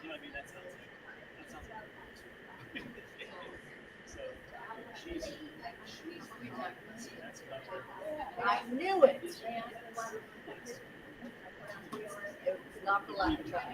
You know what I mean? That sounds so she's that's about her. I knew it. It was not the laugh track.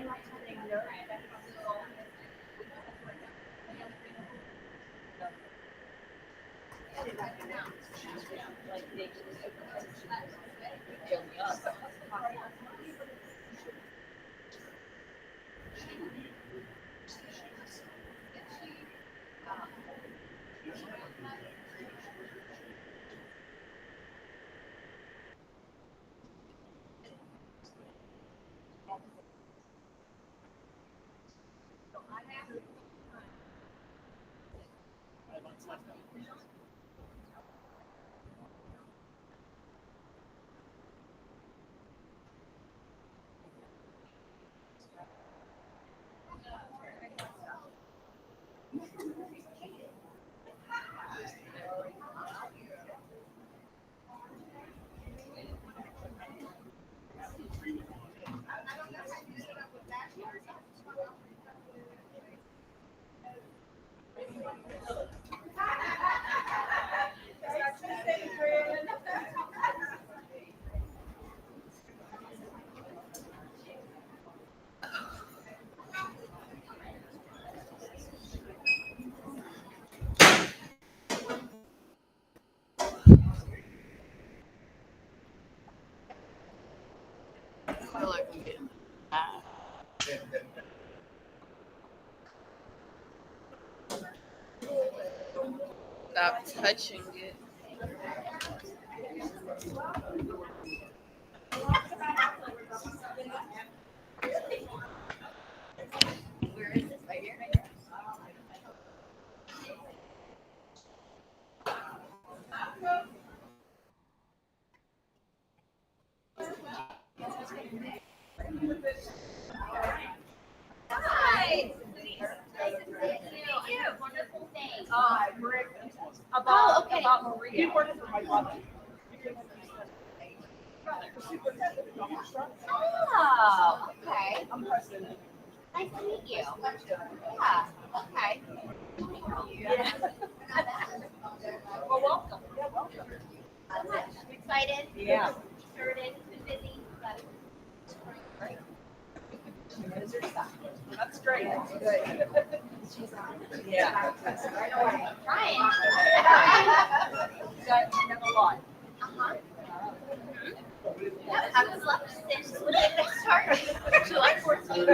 I feel like I'm getting stop touching it. Where is this? Right here? Hi. Wonderful thing. About Maria. He worked for my mother. Oh, okay. I'm president. Nice to meet you. Yeah. Okay. Yeah. Well, welcome. Yeah, welcome. So much. Excited. Yeah. Started. Been busy. But Great. That's great. That's good. Yeah. trying. You have a lot. Uh-huh. Yeah, I was left since when did they start? July 14th.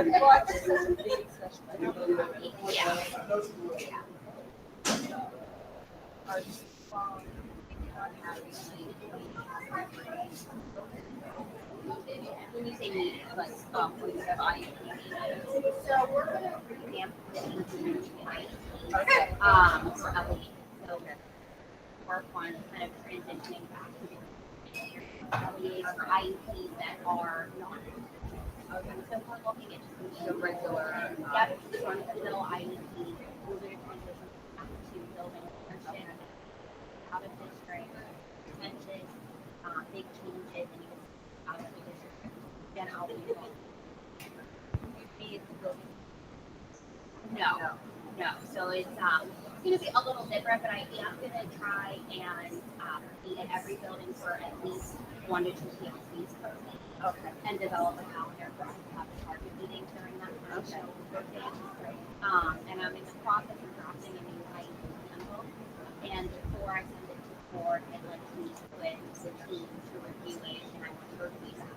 Yeah. When you say meeting, like, when you have IEP. So we're going to revamp the IEP for LE. So work on kind of transitioning back to LEAs for IEPs that are not. Okay. So we're looking at just regular. Yep. Run-of-the-mill IEP. We're going to transition back to building leadership out of district, retention, big changes, and even out of the district. Then I'll be involved. No. So it's going to be a little different, but I am going to try and be at every building for at least 1 to 2 PLCs per week. Okay. And develop a calendar for us to have a target meeting during that time. Okay. And I'm in the process of drafting a new IEP handbook. And before I send it to the board, I'd like to meet with the team to review it, and I want her feedback.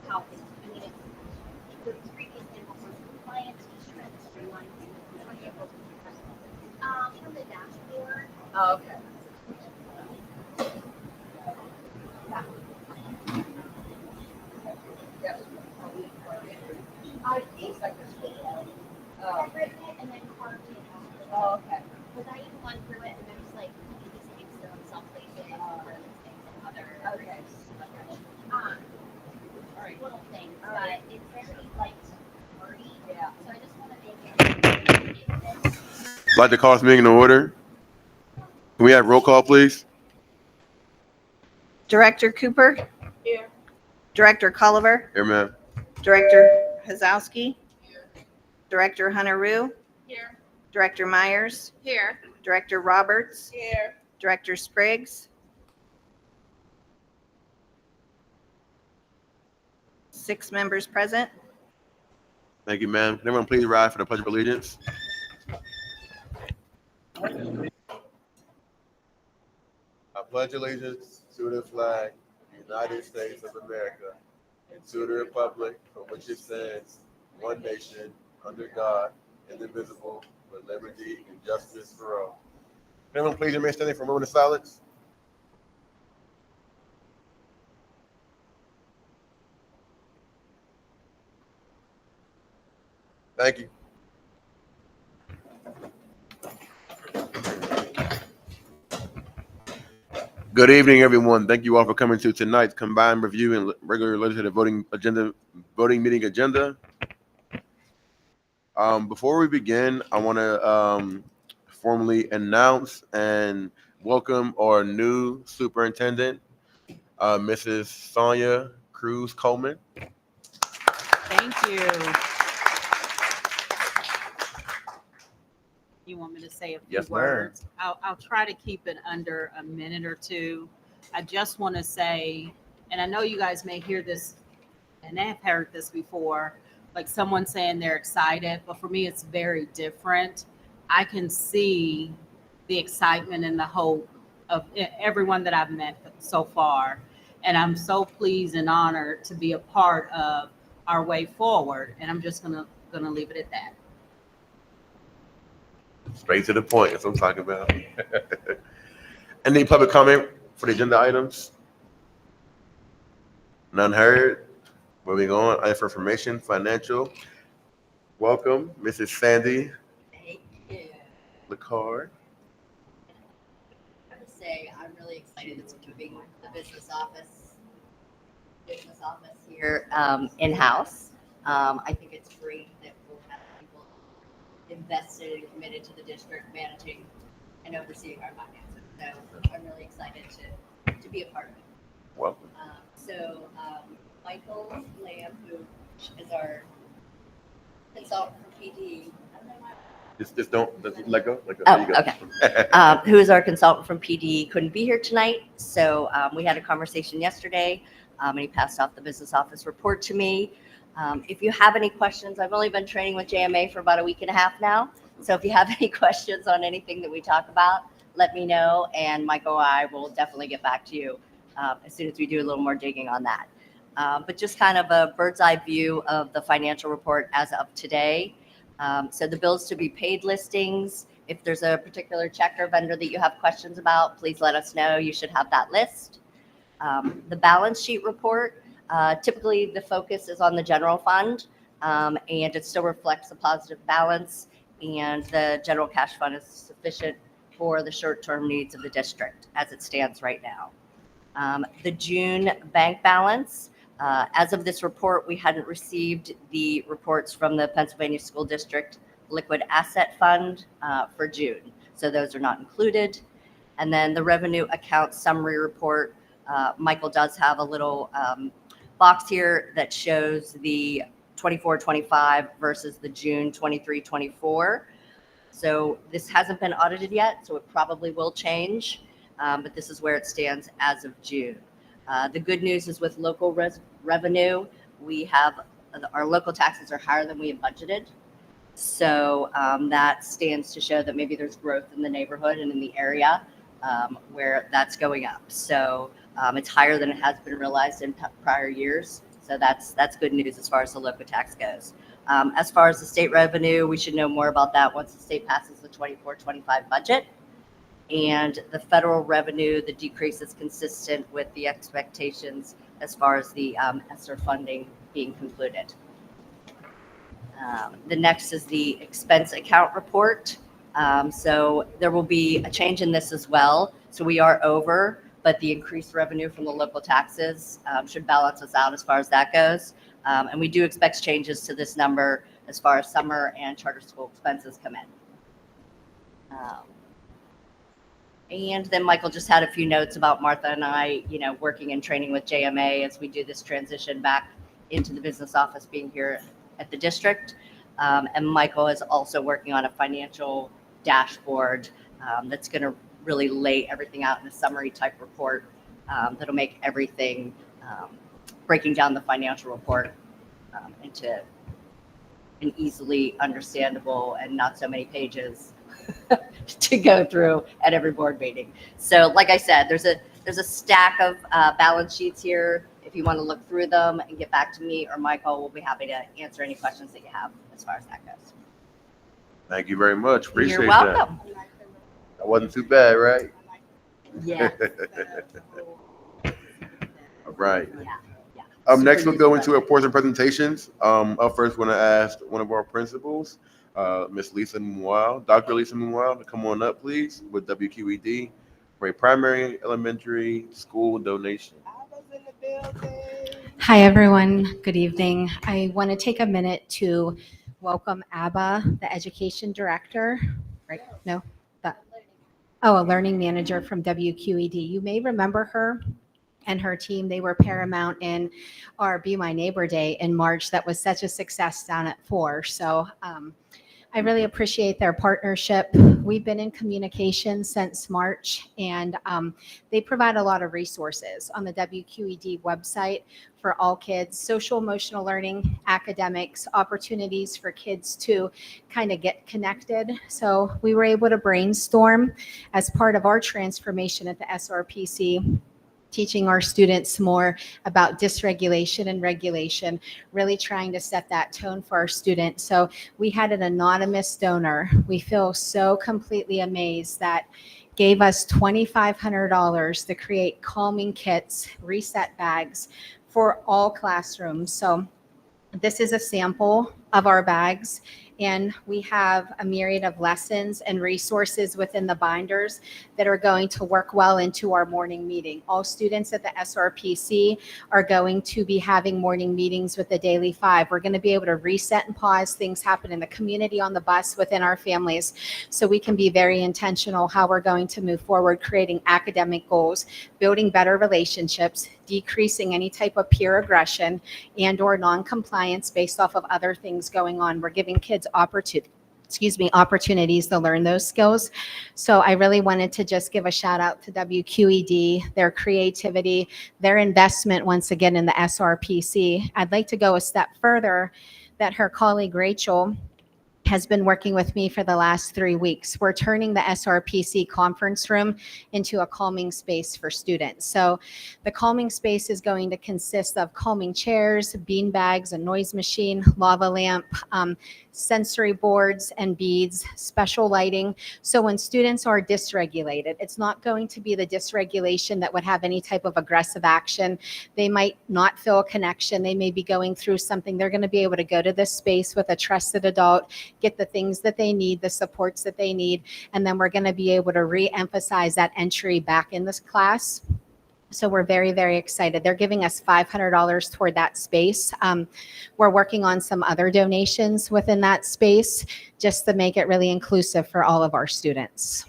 How things, I mean, the previous handbook was compliant, insurance, streamlined, from the dashboard. Oh, okay. Yep. I think little things, but it's very like wordy. Yeah. So I just want to make it. I'd like to call this meeting in order. Can we have roll call, please? Director Cooper, Here. Director Culliver, Here, ma'am. Director Hazowski, Director Hunter Rue, Here. Director Myers, Here. Director Roberts, Here. Director Spriggs, 6 members present. Thank you, ma'am. Can everyone please rise for the Pledge of Allegiance? I pledge allegiance to the flag of the United States of America and to the republic for which it stands, one nation, under God, indivisible, with liberty and justice for all. Can everyone please remain standing for a moment of silence? Thank you. Good evening, everyone. Thank you all for coming to tonight's combined review and regular legislative voting meeting agenda. Before we begin, I want to formally announce and welcome our new superintendent, Mrs. Sonia Cruz Coleman. Thank you. You want me to say a few Yes, ma'am. words? I'll try to keep it under a minute or two. I just want to say, and I know you guys may hear this, and I've heard this before, like someone saying they're excited, but for me, it's very different. I can see the excitement and the hope of everyone that I've met so far. And I'm so pleased and honored to be a part of our way forward. And I'm just gonna leave it at that. Straight to the point. That's what I'm talking about. Any public comment for the agenda items? None heard. Moving on. Item for information, financial. Welcome, Mrs. Sandy Thank you. LaCard. I would say I'm really excited to keeping the business office here in-house. I think it's great that we'll have people invested and committed to the district managing and overseeing our finances. So I'm really excited to be a part of it. Welcome. Michael Lamb, who is our consultant from PD. Just don't let go. Let go. Oh, There you go. Okay. Who is our consultant from PD, couldn't be here tonight. So we had a conversation yesterday, and he passed off the business office report to me. If you have any questions, I've only been training with JMA for about a week and a half now. So if you have any questions on anything that we talk about, let me know, and Michael and I will definitely get back to you as soon as we do a little more digging on that. But just kind of a bird's eye view of the financial report as of today. So the bills to be paid listings, if there's a particular check or vendor that you have questions about, please let us know. You should have that list. The balance sheet report, typically the focus is on the general fund, and it still reflects a positive balance, and the general cash fund is sufficient for the short-term needs of the district as it stands right now. The June bank balance, as of this report, we hadn't received the reports from the Pennsylvania School District Liquid Asset Fund for June. So those are not included. And then the revenue account summary report, Michael does have a little box here that shows the 24-25 versus the June 23-24. So this hasn't been audited yet, so it probably will change, but this is where it stands as of June. The good news is with local revenue, we have our local taxes are higher than we have budgeted. So that stands to show that maybe there's growth in the neighborhood and in the area where that's going up. So it's higher than it has been realized in prior years. So that's good news as far as the local tax goes. As far as the state revenue, we should know more about that once the state passes the 24-25 budget. And the federal revenue, the decrease is consistent with the expectations as far as the ESSER funding being concluded. The next is the expense account report. So there will be a change in this as well. So we are over but the increased revenue from the local taxes should balance us out as far as that goes. And we do expect changes to this number as far as summer and charter school expenses come in. And then Michael just had a few notes about Martha and I, working and training with JMA as we do this transition back into the business office being here at the district. And Michael is also working on a financial dashboard that's going to really lay everything out in a summary type report that'll make everything, breaking down the financial report into an easily understandable and not so many pages to go through at every board meeting. So like I said, there's a stack of balance sheets here. If you want to look through them and get back to me or Michael, we'll be happy to answer any questions that you have as far as that goes. Thank you very much. Appreciate You're that. welcome. That wasn't too bad, right? Yeah. All right. Yeah. Next, we'll go into reports and presentations. Up first, we're going to ask one of our principals, Miss Lisa Mual, Dr. Lisa Mual, to come on up, please, with WQED for a primary elementary school donation. Hi, everyone. Good evening. I want to take a minute to welcome Abba, the education director, right? No, a learning manager from WQED. You may remember her and her team. They were paramount in our Be My Neighbor Day in March. That was such a success down at 4. So I really appreciate their partnership. We've been in communication since March, and they provide a lot of resources on the WQED website for all kids: social emotional learning, academics, opportunities for kids to kind of get connected. So we were able to brainstorm as part of our transformation at the SRPC, teaching our students more about dysregulation and regulation, really trying to set that tone for our students. So we had an anonymous donor. We feel so completely amazed that gave us $2,500 to create calming kits, reset bags for all classrooms. So this is a sample of our bags, and we have a myriad of lessons and resources within the binders that are going to work well into our morning meeting. All students at the SRPC are going to be having morning meetings with the Daily 5. We're going to be able to reset and pause things happen in the community, on the bus, within our families, so we can be very intentional how we're going to move forward, creating academic goals, building better relationships, decreasing any type of peer aggression and or non-compliance based off of other things going on. We're giving kids opportunities to learn those skills. So I really wanted to just give a shout out to WQED, their creativity, their investment once again in the SRPC. I'd like to go a step further that her colleague Rachel has been working with me for the last 3 weeks. We're turning the SRPC conference room into a calming space for students. So the calming space is going to consist of calming chairs, bean bags, a noise machine, lava lamp, sensory boards and beads, special lighting. So when students are dysregulated, it's not going to be the dysregulation that would have any type of aggressive action. They might not feel a connection. They may be going through something. They're going to be able to go to this space with a trusted adult, get the things that they need, the supports that they need, and then we're going to be able to re-emphasize that entry back in this class. So we're very, very excited. They're giving us $500 toward that space. We're working on some other donations within that space just to make it really inclusive for all of our students.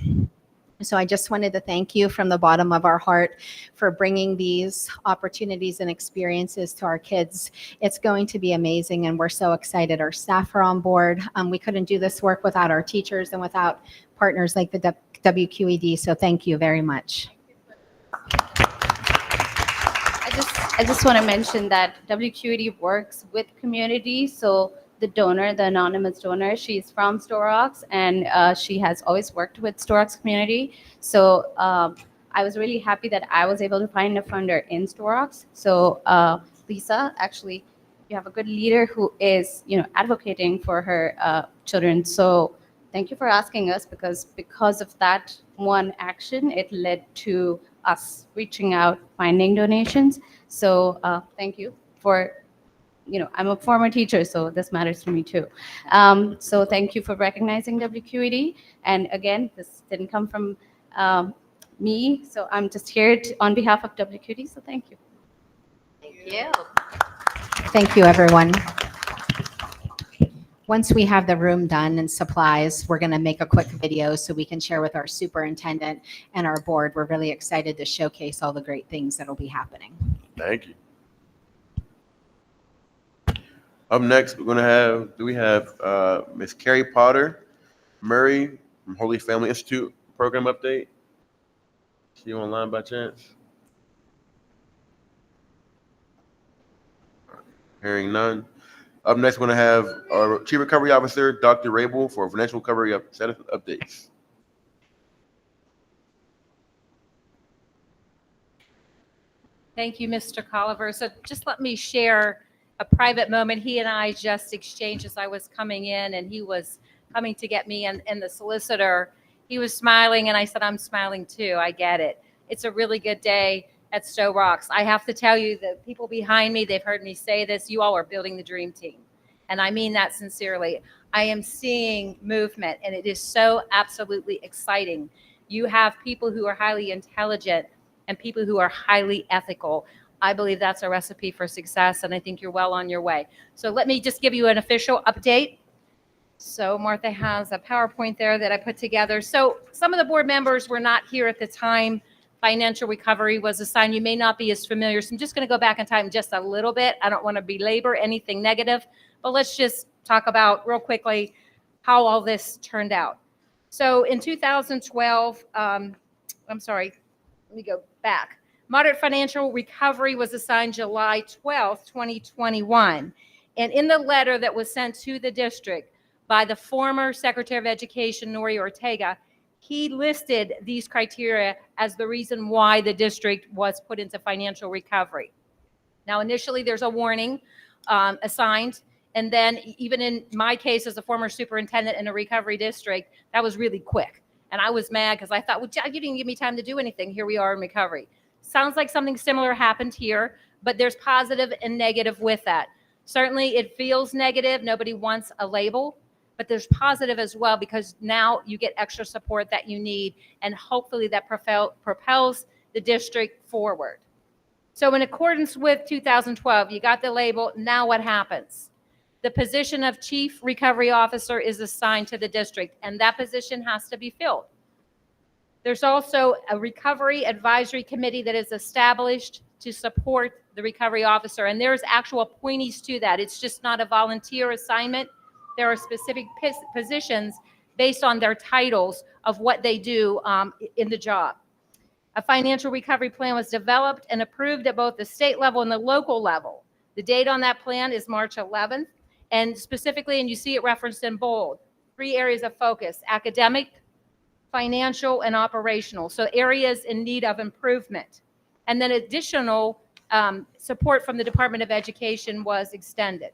So I just wanted to thank you from the bottom of our heart for bringing these opportunities and experiences to our kids. It's going to be amazing, and we're so excited. Our staff are on board. We couldn't do this work without our teachers and without partners like the WQED, so thank you very much. I just want to mention that WQED works with community. So the donor, the anonymous donor, she's from Sto-Rox, and she has always worked with Sto-Rox community. So I was really happy that I was able to find a funder in Sto-Rox. So Lisa, actually, you have a good leader who is, advocating for her children. So thank you for asking us, because of that one action, it led to us reaching out, finding donations. So thank you for, I'm a former teacher, so this matters to me too. So thank you for recognizing WQED. And again, this didn't come from me. So I'm just here on behalf of WQD, so thank you. Thank you. Thank you, everyone. Once we have the room done and supplies, we're going to make a quick video so we can share with our superintendent and our board. We're really excited to showcase all the great things that'll be happening. Thank you. Up next, we have Miss Carrie Potter Murray from Holy Family Institute program update. She online by chance? Hearing none. Up next, we're going to have our Chief Recovery Officer, Dr. Rabel, for financial recovery status updates. Thank you, Mr. Colliver. So just let me share a private moment. He and I just exchanged as I was coming in, and he was coming to get me and the solicitor. He was smiling, and I said, I'm smiling too. I get it. It's a really good day at Sto-Rox. I have to tell you, the people behind me, they've heard me say this, you all are building the dream team. And I mean that sincerely. I am seeing movement, and it is so absolutely exciting. You have people who are highly intelligent and people who are highly ethical. I believe that's a recipe for success, and I think you're well on your way. So let me just give you an official update. So Martha has a PowerPoint there that I put together. So some of the board members were not here at the time financial recovery was assigned. You may not be as familiar, so I'm just going to go back in time just a little bit. I don't want to belabor anything negative, but let's just talk about real quickly how all this turned out. So in 2012, I'm sorry, let me go back. Moderate financial recovery was assigned July 12th, 2021. And in the letter that was sent to the district by the former Secretary of Education, Nori Ortega, he listed these criteria as the reason why the district was put into financial recovery. Now, initially, there's a warning assigned. And then even in my case as a former superintendent in a recovery district, that was really quick. And I was mad because I thought, well, Jack, you didn't give me time to do anything. Here we are in recovery. Sounds like something similar happened here, but there's positive and negative with that. Certainly, it feels negative. Nobody wants a label. But there's positive as well, because now you get extra support that you need, and hopefully that propels the district forward. So in accordance with 2012, you got the label. Now what happens? The position of Chief Recovery Officer is assigned to the district, and that position has to be filled. There's also a Recovery Advisory Committee that is established to support the recovery officer, and there's actual appointees to that. It's just not a volunteer assignment. There are specific positions based on their titles of what they do in the job. A financial recovery plan was developed and approved at both the state level and the local level. The date on that plan is March 11th. And specifically, and you see it referenced in bold, 3 areas of focus: academic, financial, and operational. So areas in need of improvement. And then additional support from the Department of Education was extended.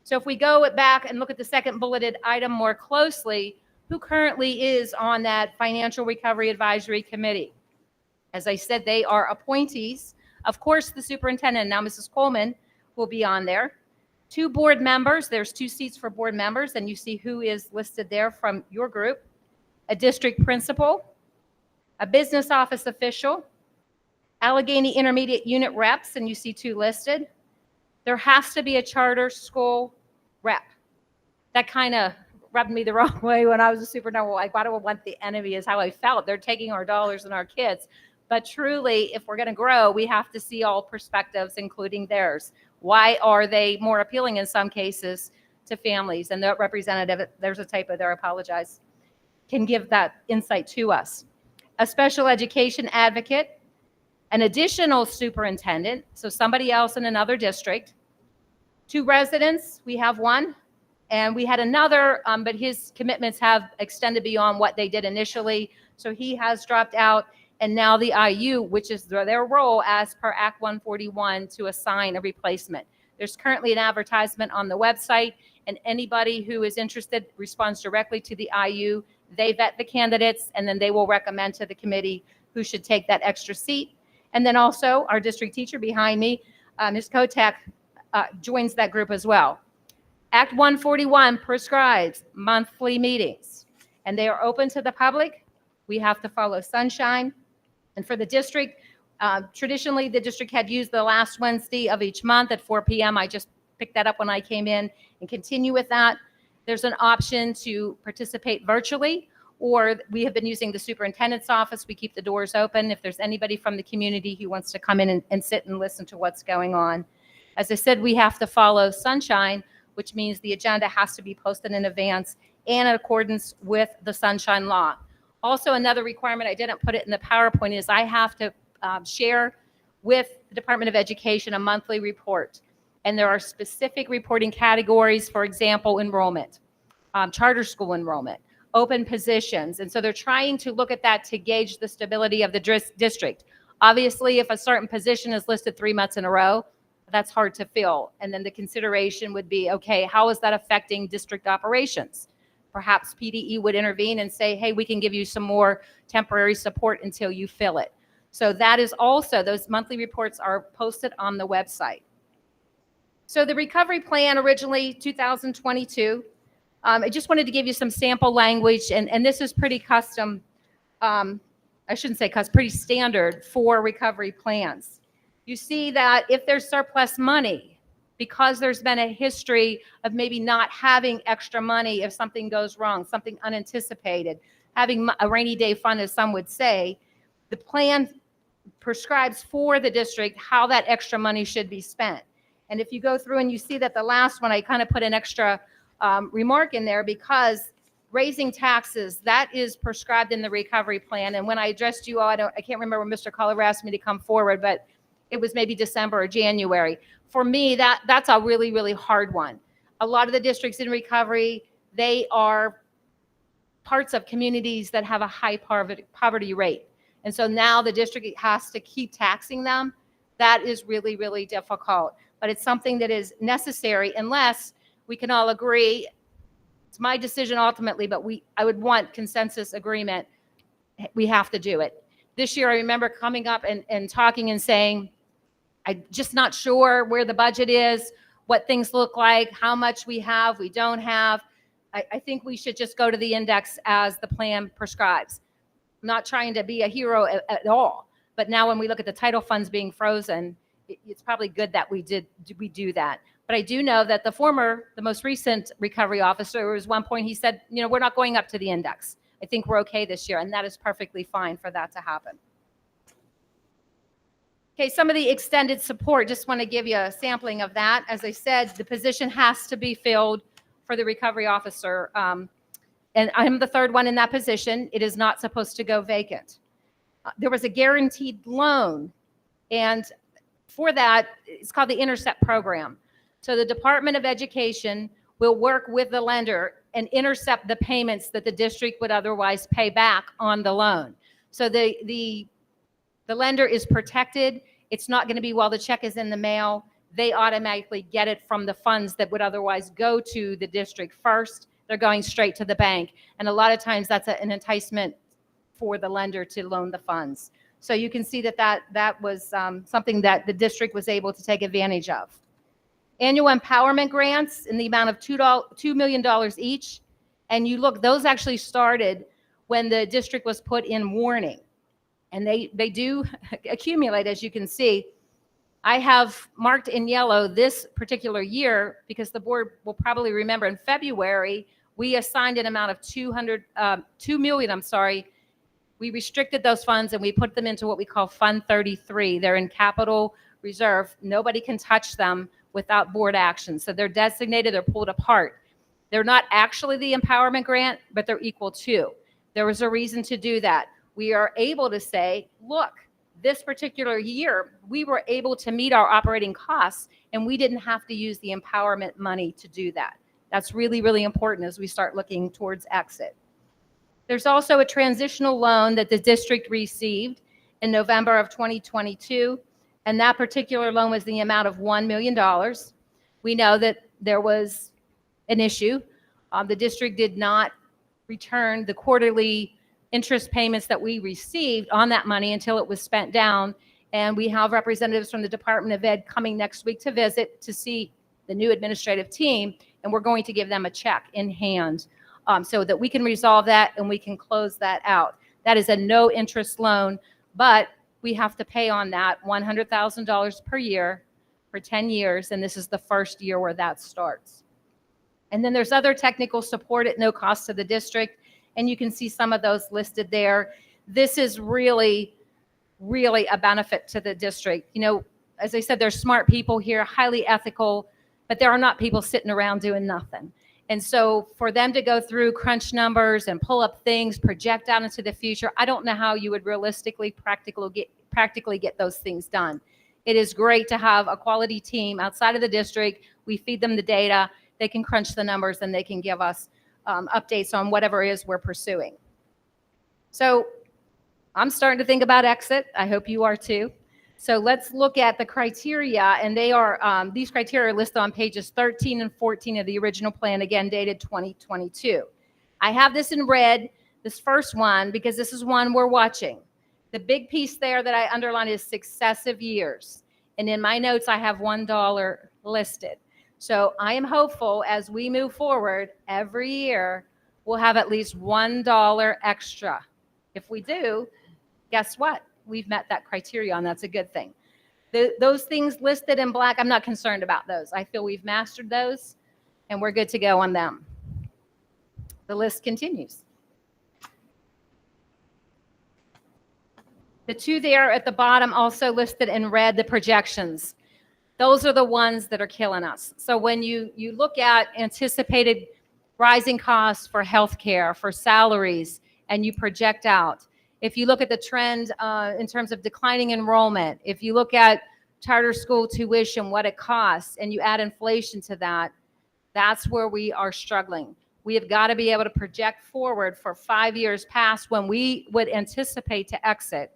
So if we go back and look at the second bulleted item more closely, who currently is on that Financial Recovery Advisory Committee? As I said, they are appointees. Of course, the superintendent, now Mrs. Coleman, will be on there. 2 board members. There's 2 seats for board members, and you see who is listed there from your group. A district principal, a business office official, Allegheny Intermediate Unit reps, and you see 2 listed. There has to be a charter school rep. That kind of rubbed me the wrong way when I was a superintendent. Like, why do I want the enemy is how I felt. They're taking our dollars and our kids. But truly, if we're going to grow, we have to see all perspectives, including theirs. Why are they more appealing in some cases to families? And the representative, there's a typo there, I apologize, can give that insight to us. A special education advocate, an additional superintendent, so somebody else in another district. 2 residents, we have 1, and we had another, but his commitments have extended beyond what they did initially, so he has dropped out, and now the IU, which is their role as per Act 141 to assign a replacement. There's currently an advertisement on the website, and anybody who is interested responds directly to the IU. They vet the candidates, and then they will recommend to the committee who should take that extra seat. And then also our district teacher behind me, Ms. Kotek, joins that group as well. Act 141 prescribes monthly meetings, and they are open to the public. We have to follow sunshine, And for the district, traditionally, the district had used the last Wednesday of each month at 4 p.m. I just picked that up when I came in and continue with that. There's an option to participate virtually, or we have been using the superintendent's office. We keep the doors open if there's anybody from the community who wants to come in and sit and listen to what's going on. As I said, we have to follow sunshine, which means the agenda has to be posted in advance and in accordance with the sunshine law. Also, another requirement, I didn't put it in the PowerPoint, is I have to share with the Department of Education a monthly report. And there are specific reporting categories, for example, enrollment, charter school enrollment, open positions. And so they're trying to look at that to gauge the stability of the district. Obviously, if a certain position is listed 3 months in a row, that's hard to fill. And then the consideration would be, okay, how is that affecting district operations? Perhaps PDE would intervene and say, hey, we can give you some more temporary support until you fill it. So that is also, those monthly reports are posted on the website. So the recovery plan originally 2022, I just wanted to give you some sample language, and this is pretty custom, I shouldn't say custom, pretty standard for recovery plans. You see that if there's surplus money, because there's been a history of maybe not having extra money if something goes wrong, something unanticipated, having a rainy day fund, as some would say, the plan prescribes for the district how that extra money should be spent. And if you go through and you see that the last one, I kind of put an extra remark in there because raising taxes, that is prescribed in the recovery plan. And when I addressed you all, I can't remember when Mr. Colliver asked me to come forward, but it was maybe December or January. For me, that's a really, really hard one. A lot of the districts in recovery, they are parts of communities that have a high poverty rate. And so now the district has to keep taxing them. That is really, really difficult. But it's something that is necessary unless we can all agree. It's my decision ultimately, but I would want consensus agreement. We have to do it. This year, I remember coming up and talking and saying, I'm just not sure where the budget is, what things look like, how much we have, we don't have. I think we should just go to the index as the plan prescribes. I'm not trying to be a hero at all. But now when we look at the title funds being frozen, it's probably good that we do that. But I do know that the most recent recovery officer, there was one point he said, we're not going up to the index. I think we're okay this year, and that is perfectly fine for that to happen. Okay, some of the extended support, just want to give you a sampling of that. As I said, the position has to be filled for the recovery officer. And I'm the third one in that position. It is not supposed to go vacant. There was a guaranteed loan, and for that, it's called the Intercept program. So the Department of Education will work with the lender and intercept the payments that the district would otherwise pay back on the loan. So the lender is protected. It's not going to be while the check is in the mail. They automatically get it from the funds that would otherwise go to the district first. They're going straight to the bank. And a lot of times that's an enticement for the lender to loan the funds. So you can see that was something that the district was able to take advantage of. Annual empowerment grants in the amount of $2 million each. And you look, those actually started when the district was put in warning. And they do accumulate, as you can see. I have marked in yellow this particular year because the board will probably remember in February, we assigned an amount of $2 million. We restricted those funds and we put them into what we call Fund 33. They're in capital reserve. Nobody can touch them without board action. So they're designated, they're pulled apart. They're not actually the empowerment grant, but they're equal to. There was a reason to do that. We are able to say, look, this particular year, we were able to meet our operating costs and we didn't have to use the empowerment money to do that. That's really, really important as we start looking towards exit. There's also a transitional loan that the district received in November of 2022, and that particular loan was the amount of $1 million. We know that there was an issue. The district did not return the quarterly interest payments that we received on that money until it was spent down, and we have representatives from the Department of Ed coming next week to visit to see the new administrative team, and we're going to give them a check in hand so that we can resolve that and we can close that out. That is a no interest loan but we have to pay on that $100,000 per year for 10 years, and this is the first year where that starts. And then there's other technical support at no cost to the district, and you can see some of those listed there. This is really, really a benefit to the district. You know, as I said, there's smart people here, highly ethical, but there are not people sitting around doing nothing. And so for them to go through crunch numbers and pull up things, project out into the future, I don't know how you would realistically practically get those things done. It is great to have a quality team outside of the district. We feed them the data, they can crunch the numbers, and they can give us updates on whatever it is we're pursuing. So I'm starting to think about exit. I hope you are too. So let's look at the criteria, and they are, these criteria are listed on pages 13 and 14 of the original plan, again, dated 2022. I have this in red, this first one, because this is one we're watching. The big piece there that I underlined is successive years. And in my notes, I have $1 listed. So I am hopeful as we move forward, every year, we'll have at least $1 extra. If we do, guess what? We've met that criteria, and that's a good thing. Those things listed in black, I'm not concerned about those. I feel we've mastered those, and we're good to go on them. The list continues. The two there at the bottom also listed in red, the projections. Those are the ones that are killing us. So when you look at anticipated rising costs for healthcare, for salaries, and you project out, if you look at the trend in terms of declining enrollment, if you look at charter school tuition, what it costs, and you add inflation to that, that's where we are struggling. We have got to be able to project forward for 5 years past when we would anticipate to exit.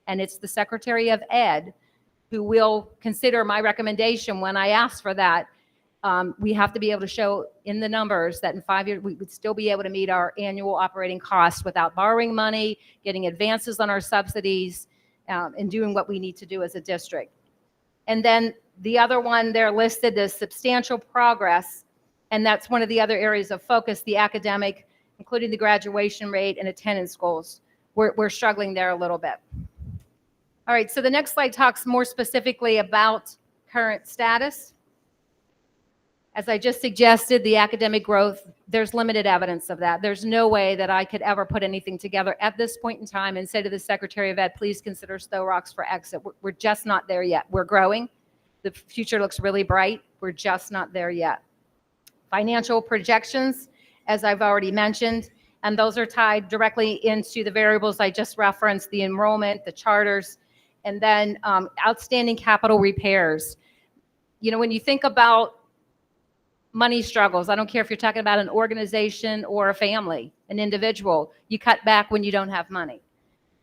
And it's the Secretary of Ed who will consider my recommendation when I ask for that. We have to be able to show in the numbers that in 5 years, we would still be able to meet our annual operating costs without borrowing money, getting advances on our subsidies, and doing what we need to do as a district. And then the other one there listed is substantial progress. And that's one of the other areas of focus, the academic, including the graduation rate and attendance goals. We're struggling there a little bit. All right, so the next slide talks more specifically about current status. As I just suggested, the academic growth, there's limited evidence of that. There's no way that I could ever put anything together at this point in time and say to the Secretary of Ed, please consider Sto-Rox for exit. We're just not there yet. We're growing. The future looks really bright. We're just not there yet. Financial projections, as I've already mentioned, and those are tied directly into the variables I just referenced, the enrollment, the charters, and then outstanding capital repairs. You know, when you think about money struggles, I don't care if you're talking about an organization or a family, an individual, you cut back when you don't have money.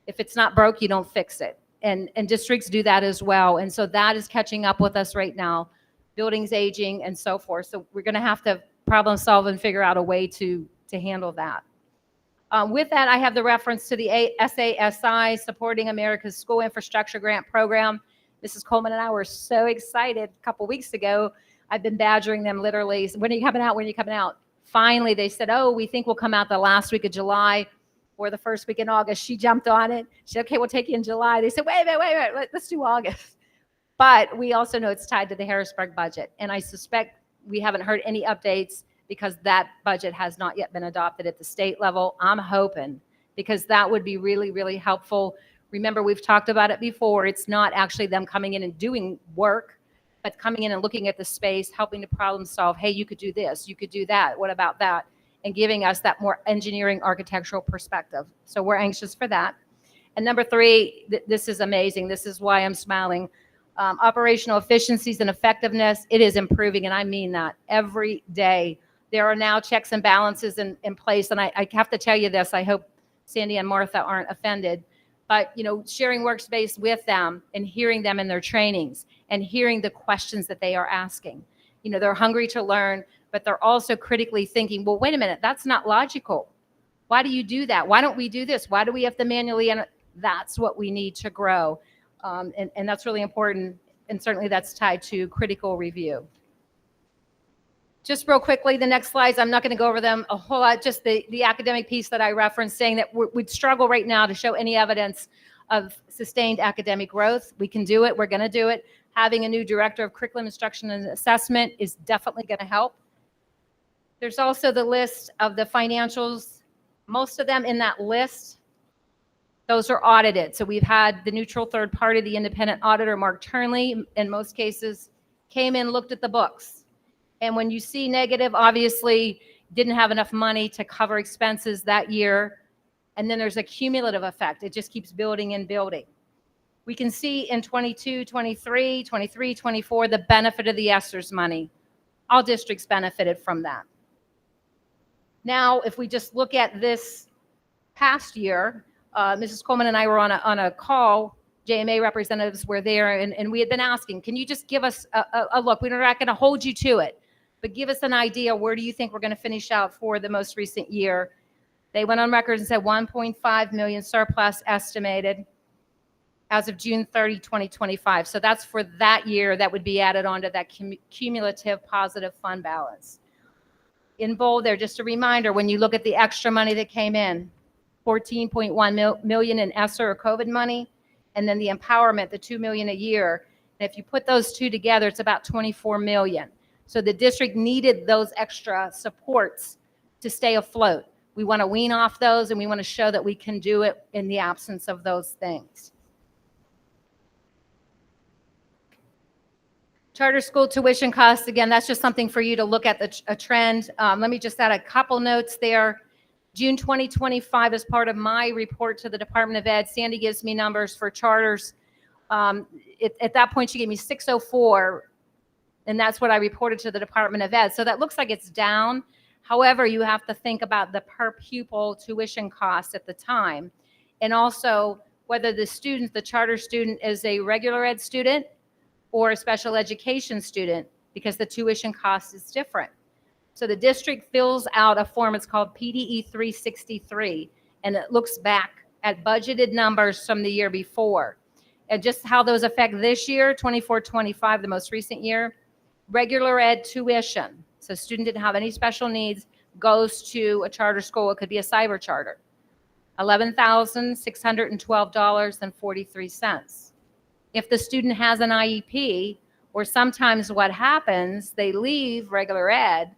If it's not broke, you don't fix it. And districts do that as well. And so that is catching up with us right now, buildings aging and so forth. So we're going to have to problem solve and figure out a way to handle that. With that, I have the reference to the SASI, Supporting America's School Infrastructure Grant Program. Mrs. Coleman and I were so excited a couple weeks ago. I've been badgering them literally. When are you coming out? When are you coming out? Finally, they said, oh, we think we'll come out the last week of July or the first week in August. She jumped on it. She said, okay, we'll take you in July. They said, wait, let's do August. But we also know it's tied to the Harrisburg budget. And I suspect we haven't heard any updates because that budget has not yet been adopted at the state level. I'm hoping, because that would be really, really helpful. Remember, we've talked about it before. It's not actually them coming in and doing work, but coming in and looking at the space, helping to problem solve. Hey, you could do this, you could do that. What about that? And giving us that more engineering architectural perspective. So we're anxious for that. And number three, this is amazing. This is why I'm smiling. Operational efficiencies and effectiveness, it is improving. And I mean that every day. There are now checks and balances in place. And I have to tell you this, I hope Sandy and Martha aren't offended, but you know, sharing workspace with them and hearing them in their trainings and hearing the questions that they are asking. You know, they're hungry to learn, but they're also critically thinking, well, wait a minute, that's not logical. Why do you do that? Why don't we do this? Why do we have to manually? That's what we need to grow. And that's really important. And certainly that's tied to critical review. Just real quickly, the next slides, I'm not going to go over them a whole lot, just the academic piece that I referenced saying that we'd struggle right now to show any evidence of sustained academic growth. We can do it. We're going to do it. Having a new director of curriculum instruction and assessment is definitely going to help. There's also the list of the financials. Most of them in that list, those are audited. So we've had the neutral third party, the independent auditor, Mark Turnley, in most cases, came in, looked at the books. And when you see negative, obviously didn't have enough money to cover expenses that year. And then there's a cumulative effect. It just keeps building and building. We can see in 22, 23, 23, 24, the benefit of the ESSER's money. All districts benefited from that. Now, if we just look at this past year, Mrs. Coleman and I were on a call. JMA representatives were there, and we had been asking, can you just give us a look? We're not going to hold you to it, but give us an idea. Where do you think we're going to finish out for the most recent year? They went on record and said 1.5 million surplus estimated as of June 30, 2025. So that's for that year. That would be added onto that cumulative positive fund balance. In bold there, just a reminder, when you look at the extra money that came in, 14.1 million in ESSER or COVID money, and then the empowerment, the 2 million a year. And if you put those two together, it's about 24 million. So the district needed those extra supports to stay afloat. We want to wean off those, and we want to show that we can do it in the absence of those things. Charter school tuition costs, again, that's just something for you to look at a trend. Let me just add a couple notes there. June 2025, as part of my report to the Department of Ed, Sandy gives me numbers for charters. At that point, she gave me 604, and that's what I reported to the Department of Ed. So that looks like it's down. However, you have to think about the per pupil tuition cost at the time, and also whether the student, the charter student, is a regular ed student or a special education student, because the tuition cost is different. So the district fills out a form, it's called PDE 363, and it looks back at budgeted numbers from the year before. And just how those affect this year, 24-25, the most recent year, regular ed tuition. So student didn't have any special needs, goes to a charter school, it could be a cyber charter, $11,612.43. If the student has an IEP, or sometimes what happens, they leave regular ed,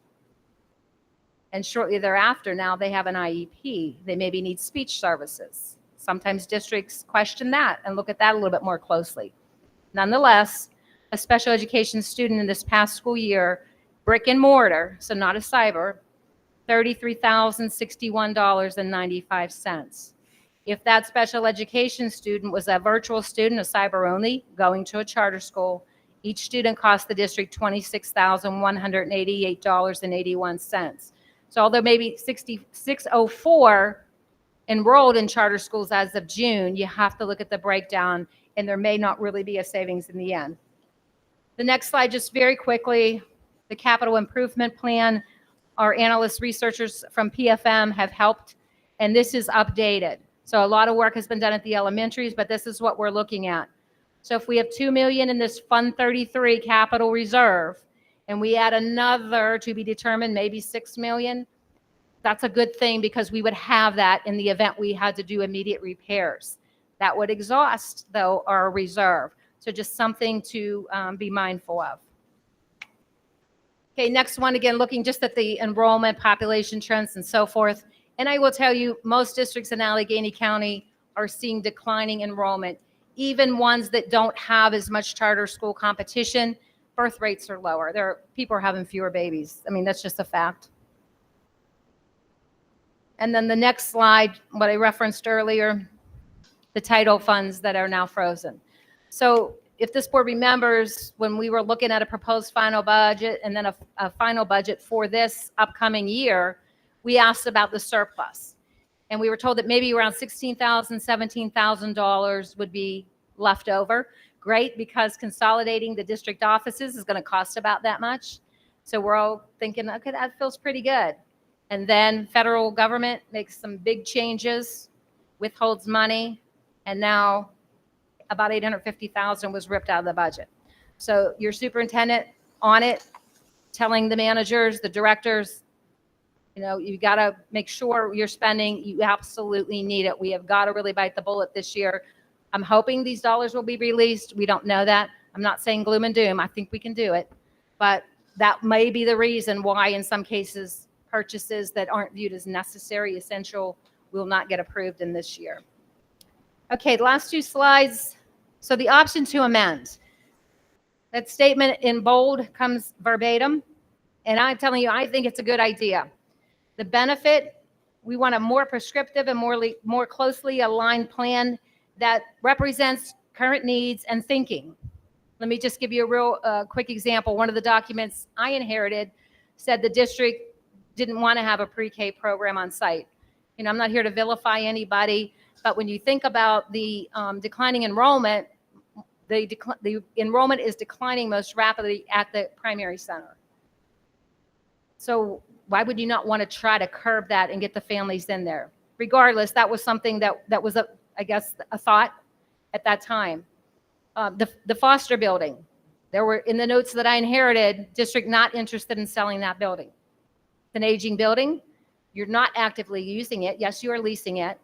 and shortly thereafter, now they have an IEP. They maybe need speech services. Sometimes districts question that and look at that a little bit more closely. Nonetheless, a special education student in this past school year, brick and mortar, so not a cyber, $33,061.95. If that special education student was a virtual student, a cyber only, going to a charter school, each student cost the district $26,188.81. So although maybe 604 enrolled in charter schools as of June, you have to look at the breakdown, and there may not really be a savings in the end. The next slide, just very quickly, the capital improvement plan. Our analysts, researchers from PFM have helped, and this is updated. So a lot of work has been done at the elementaries, but this is what we're looking at. So if we have 2 million in this Fund 33 capital reserve, and we add another to be determined, maybe 6 million, that's a good thing, because we would have that in the event we had to do immediate repairs. That would exhaust, though, our reserve. So just something to be mindful of. Okay, next one, again, looking just at the enrollment, population trends, and so forth. And I will tell you, most districts in Allegheny County are seeing declining enrollment. Even ones that don't have as much charter school competition, birth rates are lower. People are having fewer babies. I mean, that's just a fact. And then the next slide, what I referenced earlier, the title funds that are now frozen. So if this board remembers, when we were looking at a proposed final budget and then a final budget for this upcoming year, we asked about the surplus. And we were told that maybe around $16,000, $17,000 would be left over. Great, because consolidating the district offices is going to cost about that much. So we're all thinking, okay, that feels pretty good. And then federal government makes some big changes, withholds money, and now about $850,000 was ripped out of the budget. So your superintendent on it, telling the managers, the directors, you got to make sure you're spending. You absolutely need it. We have got to really bite the bullet this year. I'm hoping these dollars will be released. We don't know that. I'm not saying gloom and doom. I think we can do it. But that may be the reason why in some cases purchases that aren't viewed as necessary, essential, will not get approved in this year. Okay, the last 2 slides. So the option to amend. That statement in bold comes verbatim. And I'm telling you, I think it's a good idea. The benefit, we want a more prescriptive and more closely aligned plan that represents current needs and thinking. Let me just give you a real quick example. One of the documents I inherited said the district didn't want to have a pre-K program on site. You know, I'm not here to vilify anybody, but when you think about the declining enrollment, the enrollment is declining most rapidly at the primary center. So why would you not want to try to curb that and get the families in there? Regardless, that was something that was, I guess, a thought at that time. The Foster building, there were, in the notes that I inherited, district not interested in selling that building. It's an aging building. You're not actively using it. Yes, you are leasing it.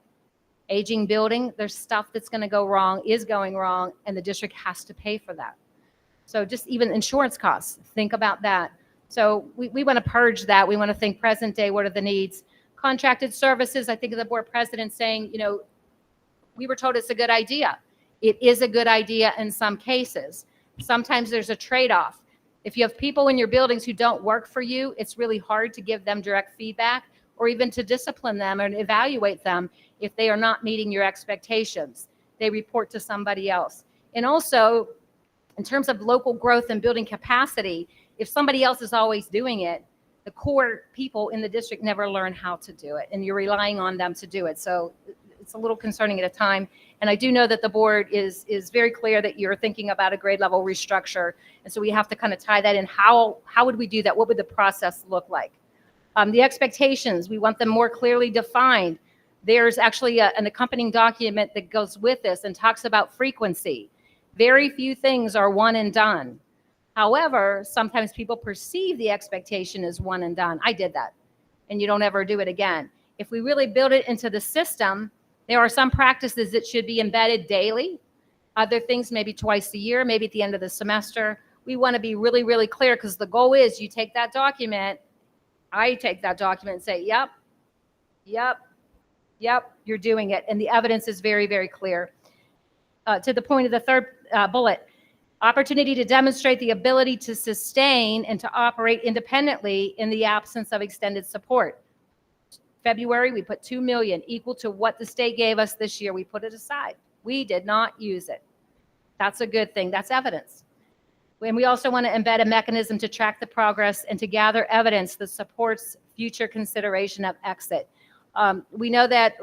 Aging building, there's stuff that's going to go wrong, is going wrong, and the district has to pay for that. So just even insurance costs, think about that. So we want to purge that. We want to think present day, what are the needs? Contracted services, I think of the board president saying, you know, we were told it's a good idea. It is a good idea in some cases. Sometimes there's a trade-off. If you have people in your buildings who don't work for you, it's really hard to give them direct feedback or even to discipline them and evaluate them if they are not meeting your expectations. They report to somebody else. And also, in terms of local growth and building capacity, if somebody else is always doing it, the core people in the district never learn how to do it, and you're relying on them to do it. So it's a little concerning at a time. And I do know that the board is very clear that you're thinking about a grade level restructure. And so we have to kind of tie that in. How would we do that? What would the process look like? The expectations, we want them more clearly defined. There's actually an accompanying document that goes with this and talks about frequency. Very few things are one and done. However, sometimes people perceive the expectation as one and done. I did that, and you don't ever do it again. If we really build it into the system, there are some practices that should be embedded daily. Other things maybe twice a year, maybe at the end of the semester. We want to be really, really clear, because the goal is you take that document, I take that document and say, yep, you're doing it. And the evidence is very, very clear. To the point of the third bullet, opportunity to demonstrate the ability to sustain and to operate independently in the absence of extended support. February, we put $2 million, equal to what the state gave us this year. We put it aside. We did not use it. That's a good thing. That's evidence. And we also want to embed a mechanism to track the progress and to gather evidence that supports future consideration of exit. We know that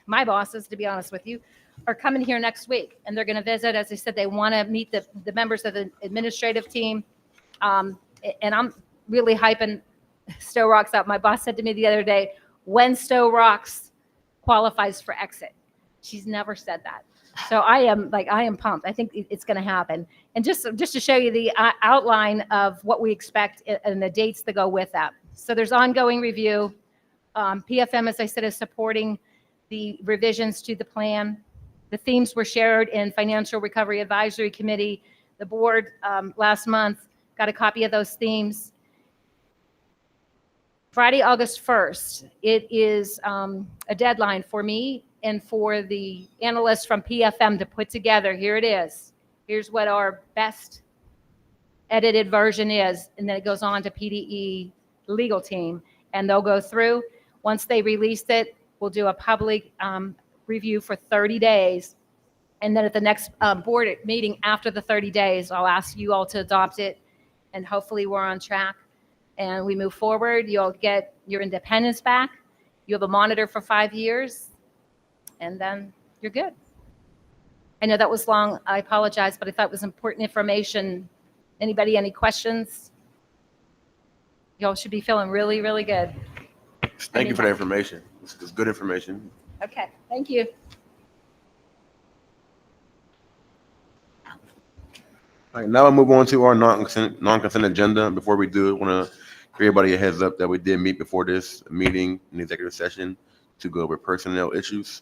my bosses, to be honest with you, are coming here next week, and they're going to visit. As I said, they want to meet the members of the administrative team. And I'm really hyping Sto-Rox up. My boss said to me the other day, when Sto-Rox qualifies for exit. She's never said that. So I am pumped. I think it's going to happen. And just to show you the outline of what we expect and the dates that go with that. So there's ongoing review. PFM, as I said, is supporting the revisions to the plan. The themes were shared in Financial Recovery Advisory Committee. The board last month got a copy of those themes. Friday, August 1st, it is a deadline for me and for the analysts from PFM to put together. Here it is. Here's what our best edited version is. And then it goes on to PDE legal team, and they'll go through. Once they release it, we'll do a public review for 30 days. And then at the next board meeting after the 30 days, I'll ask you all to adopt it, and hopefully we're on track and we move forward. You'll get your independence back. You have a monitor for 5 years, and then you're good. I know that was long. I apologize, but I thought it was important information. Anybody, any questions? Y'all should be feeling really, really good. Thank you for the information. It's good information. Okay, thank you. All right, now we'll move on to our non-consent agenda. Before we do, I want to give everybody a heads up that we did meet before this meeting in the executive session to go over personnel issues.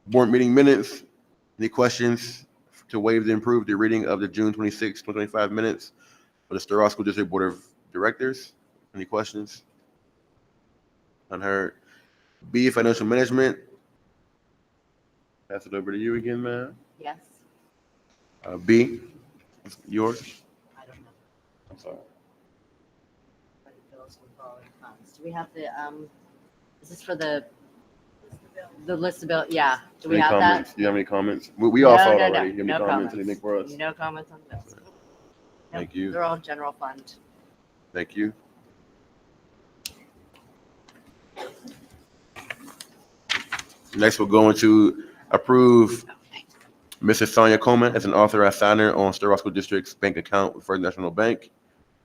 Board meeting minutes. Any questions to waive and improve the reading of the June 26, 2025 minutes for the Sto-Rox School District Board of Directors? Any questions? Unheard. B, financial management. Pass it over to you again, man. Yes. B, yours. I don't know. I'm sorry. Do we have the, is this for the list of bill? Yeah. Do we Any have comments? that? Do you have any comments? We all No, saw it no, already. no. You have any No comments? comments. Anything for us? No comments on this. Thank you. They're all general fund. Thank you. Next, we're going to approve Mrs. Sonia Coleman as an authorized signer on Sto-Rox School District's bank account with First National Bank.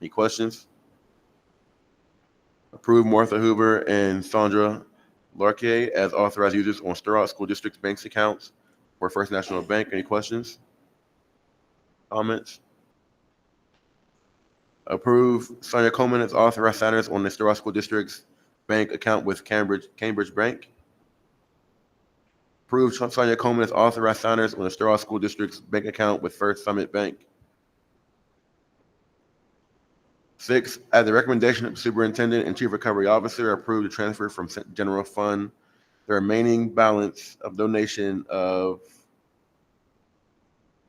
Any questions? Approve Martha Hoover and Sandra Larquet as authorized users on Sto-Rox School District's bank accounts for First National Bank. Any questions? Comments? Approve Sonia Coleman as authorized signers on the Sto-Rox School District's bank account with Cambridge Bank. Approve Sonia Coleman as authorized signers on the Sto-Rox School District's bank account with First Summit Bank. 6, at the recommendation of the Superintendent and Chief Recovery Officer, approve the transfer from General Fund the remaining balance of donation of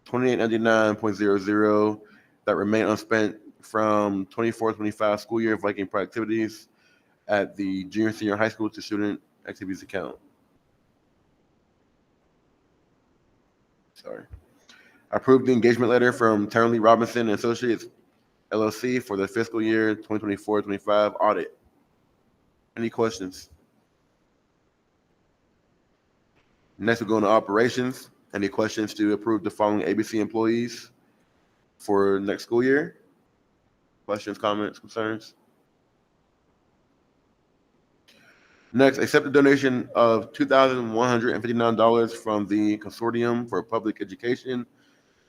$2899.00 that remain unspent from 24-25 school year Viking Pride activities at the junior senior high school to student activities account. Sorry. Approve the engagement letter from Turnley Robinson and Associates LLC for the fiscal year 2024-25 audit. Any questions? Next, we're going to operations. Any questions to approve the following ABC employees for next school year? Questions, comments, concerns? Next, accept the donation of $2,159 from the Consortium for Public Education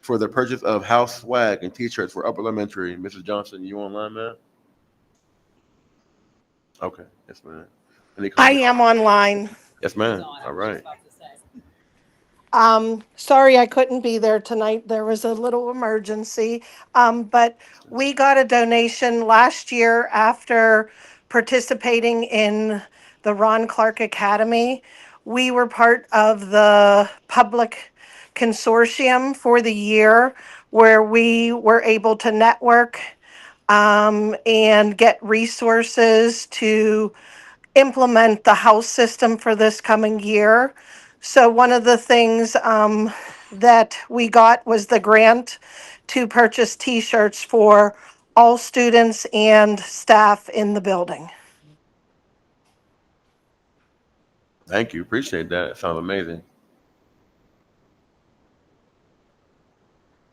for the purchase of house swag and T-shirts for upper elementary. Mrs. Johnson, you online, man? Okay, yes, ma'am. Any I comments? am online. Yes, ma'am. All right. Sorry I couldn't be there tonight. There was a little emergency. But we got a donation last year after participating in the Ron Clark Academy. We were part of the public consortium for the year where we were able to network and get resources to implement the house system for this coming year. So one of the things that we got was the grant to purchase T-shirts for all students and staff in the building. Thank you. Appreciate that. It sounds amazing.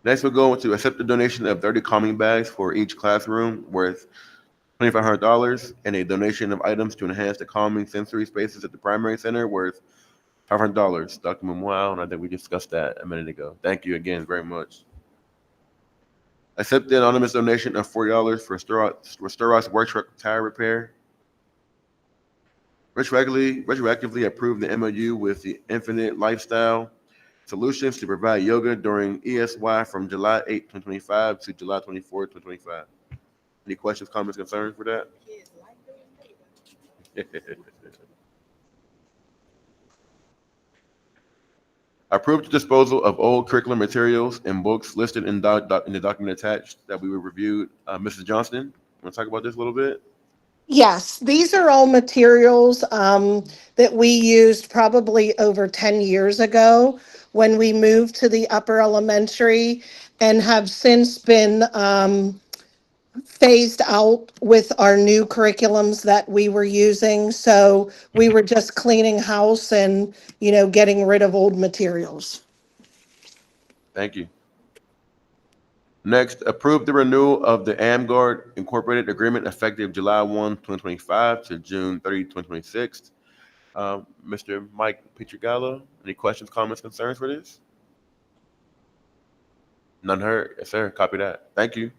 Next, we'll go to accept the donation of 30 calming bags for each classroom worth $2,500 and a donation of items to enhance the calming sensory spaces at the primary center worth $500. Dr. Memoir, and I think we discussed that a minute ago. Thank you again very much. Accept the anonymous donation of $40 for Sto-Rox work truck tire repair. Retroactively approve the MOU with the Infinite Lifestyle Solutions to provide yoga during ESY from July 8, 2025 to July 24, 2025. Any questions, comments, concerns for that? Approve the disposal of old curriculum materials and books listed in the document attached that we reviewed. Mrs. Johnston, want to talk about this a little bit? Yes, these are all materials that we used probably over 10 years ago when we moved to the upper elementary and have since been phased out with our new curriculums that we were using. So we were just cleaning house and, getting rid of old materials. Thank you. Next, approve the renewal of the AmGuard Incorporated Agreement effective July 1, 2025 to June 30, 2026. Mr. Mike Pietragallo, any questions, comments, concerns for this? None heard. Yes, sir. Copy that. Thank you.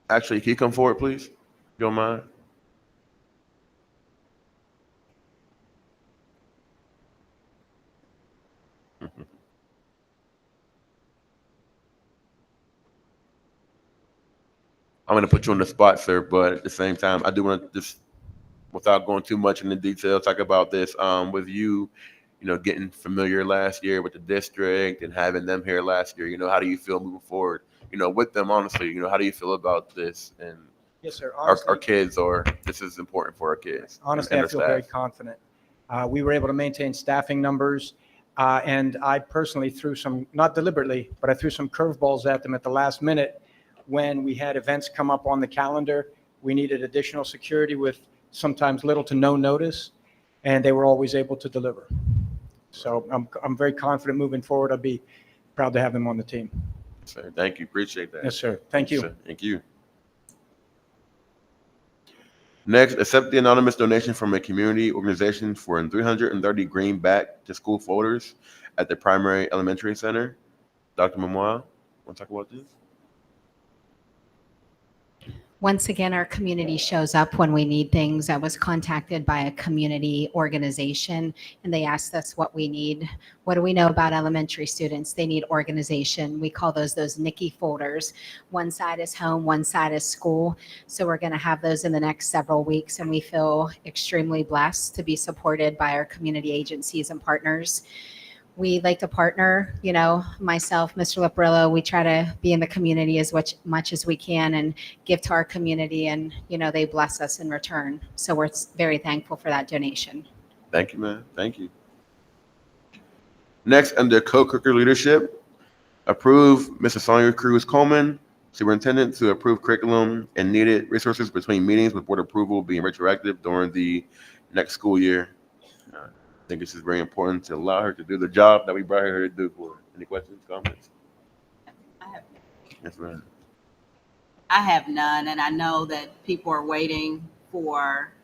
Actually, can you come forward, please? If you don't mind. I'm going to put you on the spot, sir, but at the same time, I do want to just, without going too much into detail, talk about this with you, getting familiar last year with the district and having them here last year. How do you feel moving forward, with them, honestly? How do you feel about this and Yes, sir. our Honestly, kids, or this is important for our kids? honestly, and I our feel very staff? confident. We were able to maintain staffing numbers, and I personally threw some, not deliberately, but I threw some curveballs at them at the last minute when we had events come up on the calendar. We needed additional security with sometimes little to no notice, and they were always able to deliver. So I'm very confident moving forward. I'll be proud to have them on the team. Sir, thank you. Appreciate that. Yes, sir. Thank you. Sir. Thank you. Next, accept the anonymous donation from a community organization for 330 greenback to school folders at the primary elementary center. Dr. Memoir, want to talk about this? Once again, our community shows up when we need things. I was contacted by a community organization and they asked us what we need. What do we know about elementary students? They need organization. We call those Nikki folders. One side is home, one side is school. So we're going to have those in the next several weeks, and we feel extremely blessed to be supported by our community agencies and partners. We like to partner, myself, Mr. Lipperillo, we try to be in the community as much as we can and give to our community, and, they bless us in return. So we're very thankful for that donation. Thank you, man. Thank you. Next, under co-curricular leadership, approve Mr. Sonia Cruz Coleman, superintendent, to approve curriculum and needed resources between meetings with board approval being retroactive during the next school year. I think this is very important to allow her to do the job that we brought her here to do for her. Any questions, comments? I have, Yes, ma'am. I have none, and I know that people are waiting for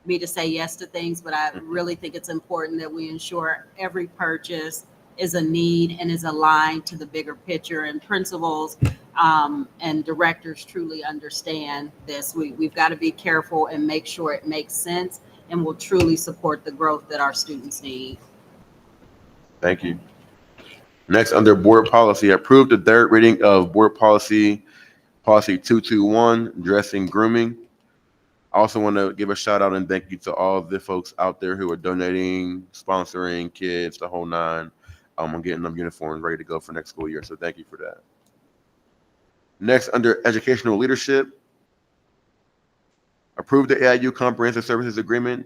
me to say yes to things, but I really think it's important that we ensure every purchase is a need and is aligned to the bigger picture, and principals and directors truly understand this. We've got to be careful and make sure it makes sense and will truly support the growth that our students need. Thank you. Next, under board policy, approve the third reading of board policy 221, dressing grooming. I also want to give a shout out and thank you to all of the folks out there who are donating, sponsoring kids, the whole nine, on getting them uniforms ready to go for next school year. So thank you for that. Next, under educational leadership, approve the AIU Comprehensive Services Agreement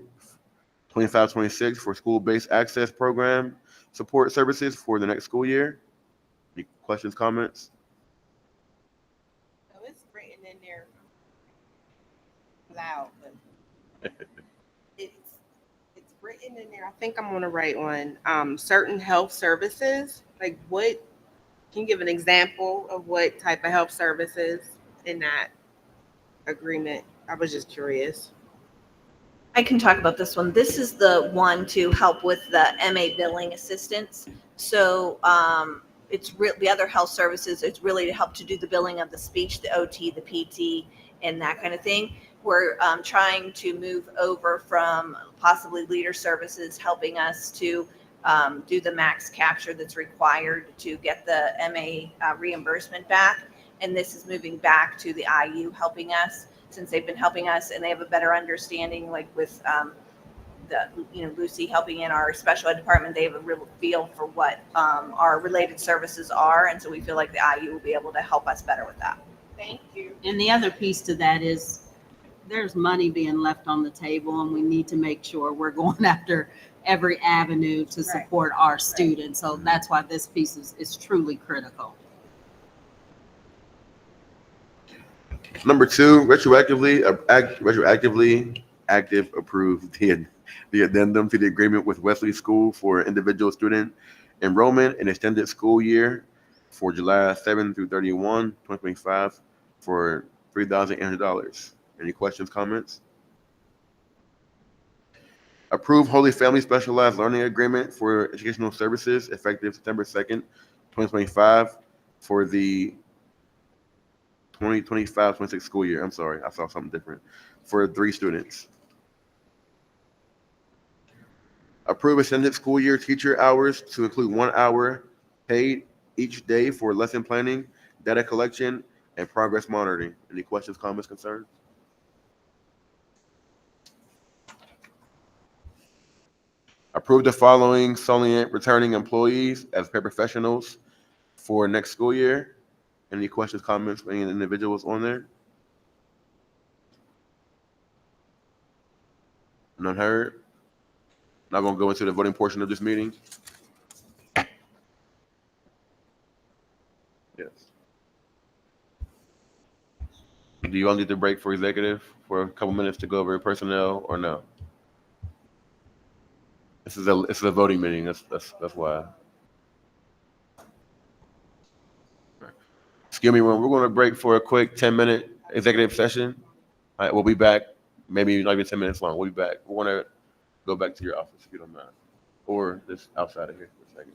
25-26 for school-based access program support services for the next school year. Any questions, comments? So it's written in there loud, but it's written in there. I think I'm on the right one. Certain health services, like what? Can you give an example of what type of health services in that agreement? I was just curious. I can talk about this one. This is the one to help with the MA billing assistance. So the other health services, it's really to help to do the billing of the speech, the OT, the PT, and that kind of thing. We're trying to move over from possibly leader services helping us to do the max capture that's required to get the MA reimbursement back. And this is moving back to the IU helping us, since they've been helping us and they have a better understanding, like with Lucy helping in our special ed department, they have a real feel for what our related services are. And so we feel like the IU will be able to help us better with that. Thank you. And the other piece to that is there's money being left on the table, and we need to make sure we're going after every avenue to support our students. So that's why this piece is truly critical. Number two, retroactively approve the addendum to the agreement with Wesley School for individual student enrollment and extended school year for July 7 through 31, 2025 for $3,800. Any questions, comments? Approve Holy Family Specialized Learning Agreement for Educational Services effective September 2nd, 2025 for the 2025-26 school year. I'm sorry, I saw something different. For 3 students. Approve extended school year teacher hours to include 1 hour paid each day for lesson planning, data collection, and progress monitoring. Any questions, comments, concerns? Approve the following Solient returning employees as paraprofessionals for next school year. Any questions, comments, any individuals on there? None heard? Not gonna go into the voting portion of this meeting. Yes. Do you all need to break for executive for a couple minutes to go over personnel or no? This is a voting meeting. That's why. Excuse me, we're going to break for a quick 10-minute executive session. All right, we'll be back. Maybe not even 10 minutes long. We'll be back. We want to go back to your office if you don't mind, or just outside of here for a second.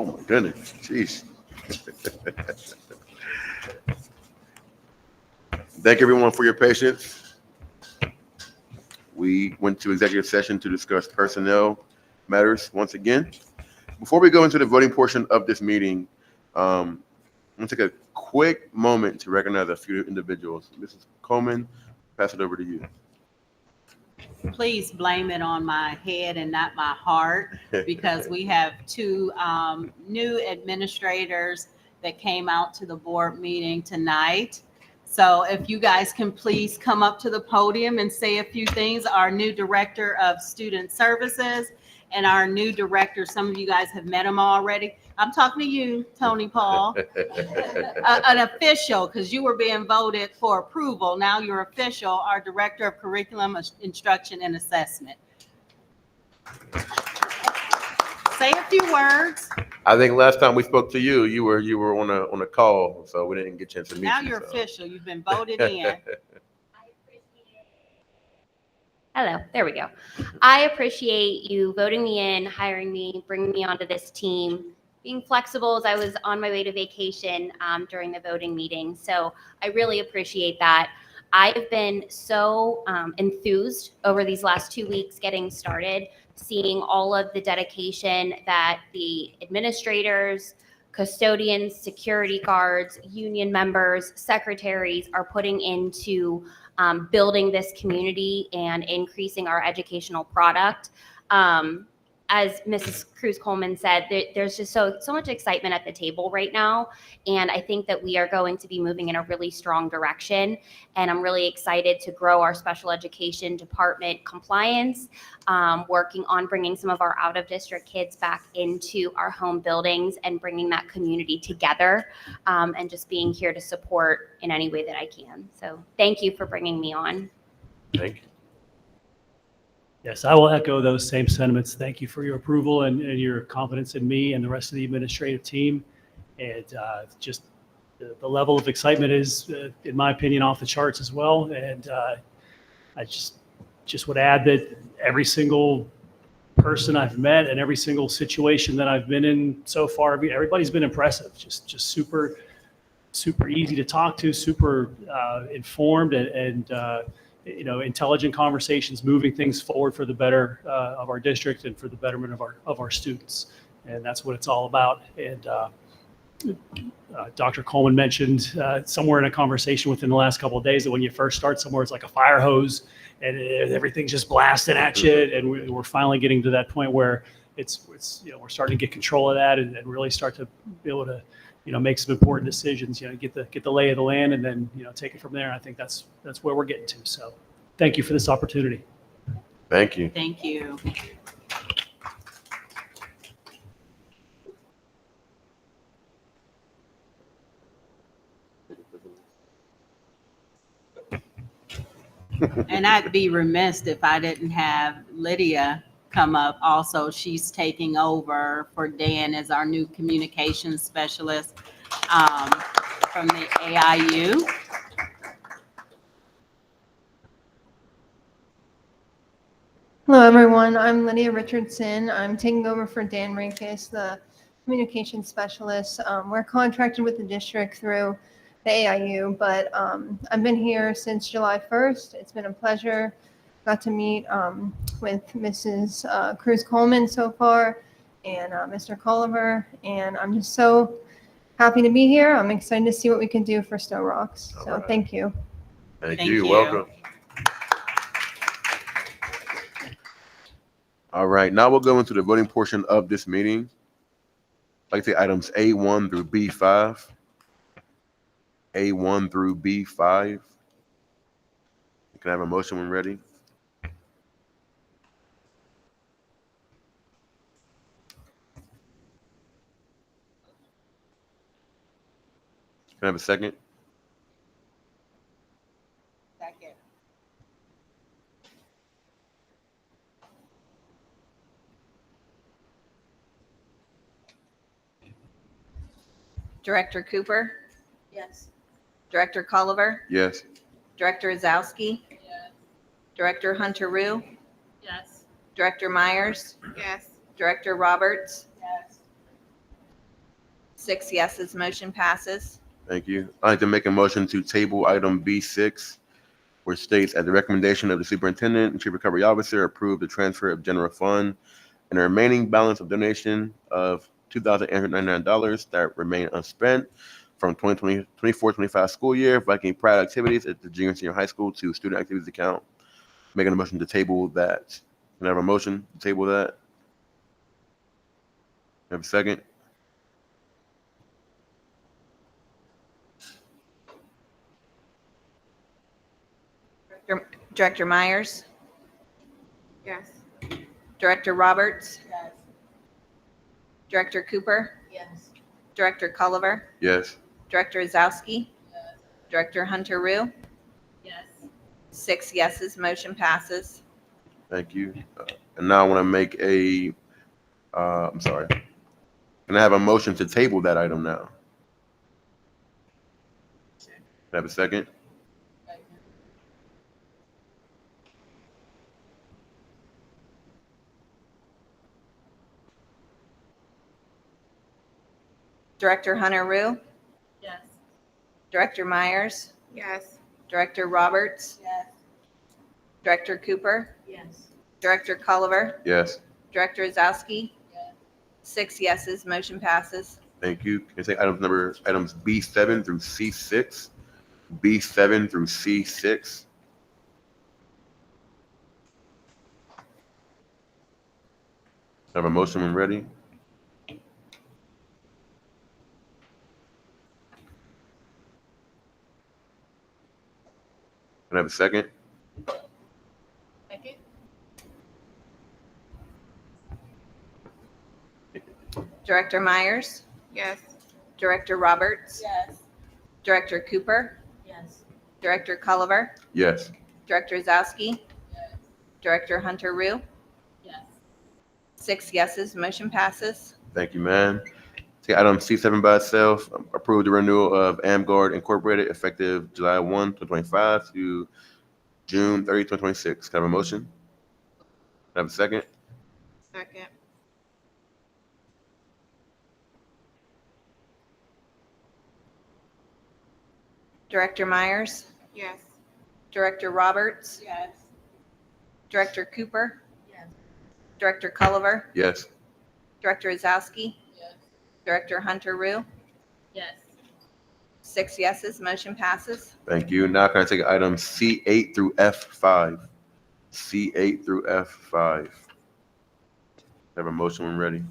Oh my goodness, jeez. Thank everyone for your patience. We went to executive session to discuss personnel matters once again. Before we go into the voting portion of this meeting, I'm gonna take a quick moment to recognize a few individuals. Mrs. Coleman, pass it over to you. Please blame it on my head and not my heart, because we have two new administrators that came out to the board meeting tonight. So if you guys can please come up to the podium and say a few things. Our new director of student services and our new director, some of you guys have met him already. I'm talking to you, Tony Paul. An official, because you were being voted for approval. Now you're official, our director of curriculum, instruction, and assessment. Say a few words. I think last time we spoke to you, you were on a call, so we didn't get a chance to meet you. Now you're official. You've been voted in. Hello, there we go. I appreciate you voting me in, hiring me, bringing me onto this team, being flexible as I was on my way to vacation during the voting meeting. So I really appreciate that. I have been so enthused over these last 2 weeks getting started, seeing all of the dedication that the administrators, custodians, security guards, union members, secretaries are putting into building this community and increasing our educational product. As Mrs. Cruz Coleman said, there's just so much excitement at the table right now. And I think that we are going to be moving in a really strong direction. And I'm really excited to grow our special education department compliance, working on bringing some of our out of district kids back into our home buildings and bringing that community together, and just being here to support in any way that I can. So thank you for bringing me on. Thank you. Yes, I will echo those same sentiments. Thank you for your approval and your confidence in me and the rest of the administrative team. And just the level of excitement is, in my opinion, off the charts as well. And I just would add that every single person I've met and every single situation that I've been in so far, everybody's been impressive. Just super easy to talk to, super informed and intelligent conversations, moving things forward for the better of our district and for the betterment of our students. And that's what it's all about. And Dr. Coleman mentioned somewhere in a conversation within the last couple of days that when you first start somewhere, it's like a fire hose and everything's just blasting at you. And we're finally getting to that point where it's we're starting to get control of that and really start to be able to make some important decisions, get the lay of the land and then, take it from there. And I think that's where we're getting to. So thank you for this opportunity. Thank you. Thank you. And I'd be remiss if I didn't have Lydia come up also. She's taking over for Dan as our new communications specialist from the AIU. Hello, everyone. I'm Lydia Richardson. I'm taking over for Dan Rinkus, the communications specialist. We're contracted with the district through the AIU, but I've been here since July 1st. It's been a pleasure. Got to meet with Mrs. Cruz Coleman so far and Mr. Culliver, and I'm just so happy to be here. I'm excited to see what we can do for Sto-Rox. So right. Thank you. Thank you. Welcome. All right, now we'll go into the voting portion of this meeting. I'd like to say items A1 through B5. A1 through B5. Can I have a motion when ready? Can I have a second? Second. Director Cooper, Yes. Director Culliver, Yes. Director Azowski, Director Hunter-Rue, Yes. Director Myers, Yes. Director Roberts, Yes. 6 yeses, motion passes. Thank you. I'd like to make a motion to table item B6, which states, at the recommendation of the superintendent and chief recovery officer, approve the transfer of general fund and the remaining balance of donation of $2,899 that remain unspent from 2024-25 school year, Viking Pride activities at the junior and senior high school to student activities account. Making a motion to table that. Can I have a motion to table that? Have a second? Director Myers, Yes. Director Roberts, Yes. Director Cooper, Yes. Director Culliver, Yes. Director Azowski, Director Hunter Rue. Yes. 6 yeses, motion passes. Thank you. And now I want to make I'm sorry. Can I have a motion to table that item now? Can I have a second? Director Hunter Rue, Yes. Director Myers, Yes. Director Roberts, Yes. Director Cooper, Yes. Director Culliver, Yes. Director Azowski. 6 yeses, motion passes. Thank you. Can I say items B7 through C6? B7 through C6. Have a motion when ready? Can I have a second? Second. Director Myers, Yes. Director Roberts, Yes. Director Cooper, Yes. Director Culliver, Yes. Director Azowski, Yes. Director Hunter Rue. Yes. 6 yeses, motion passes. Thank you, ma'am. Okay, item C7 by itself, approve the renewal of AmGuard Incorporated effective July 1, 2025 to June 30, 2026. Can I have a motion? Can I have a second? Second. Director Myers, Yes. Director Roberts, Yes. Director Cooper, Yes. Director Culliver, Yes. Director Azowski, Yes. Director Hunter Rue. Yes. 6 yeses, motion passes. Thank you. Now can I take items C8 through F5? C8 through F5. Have a motion when ready.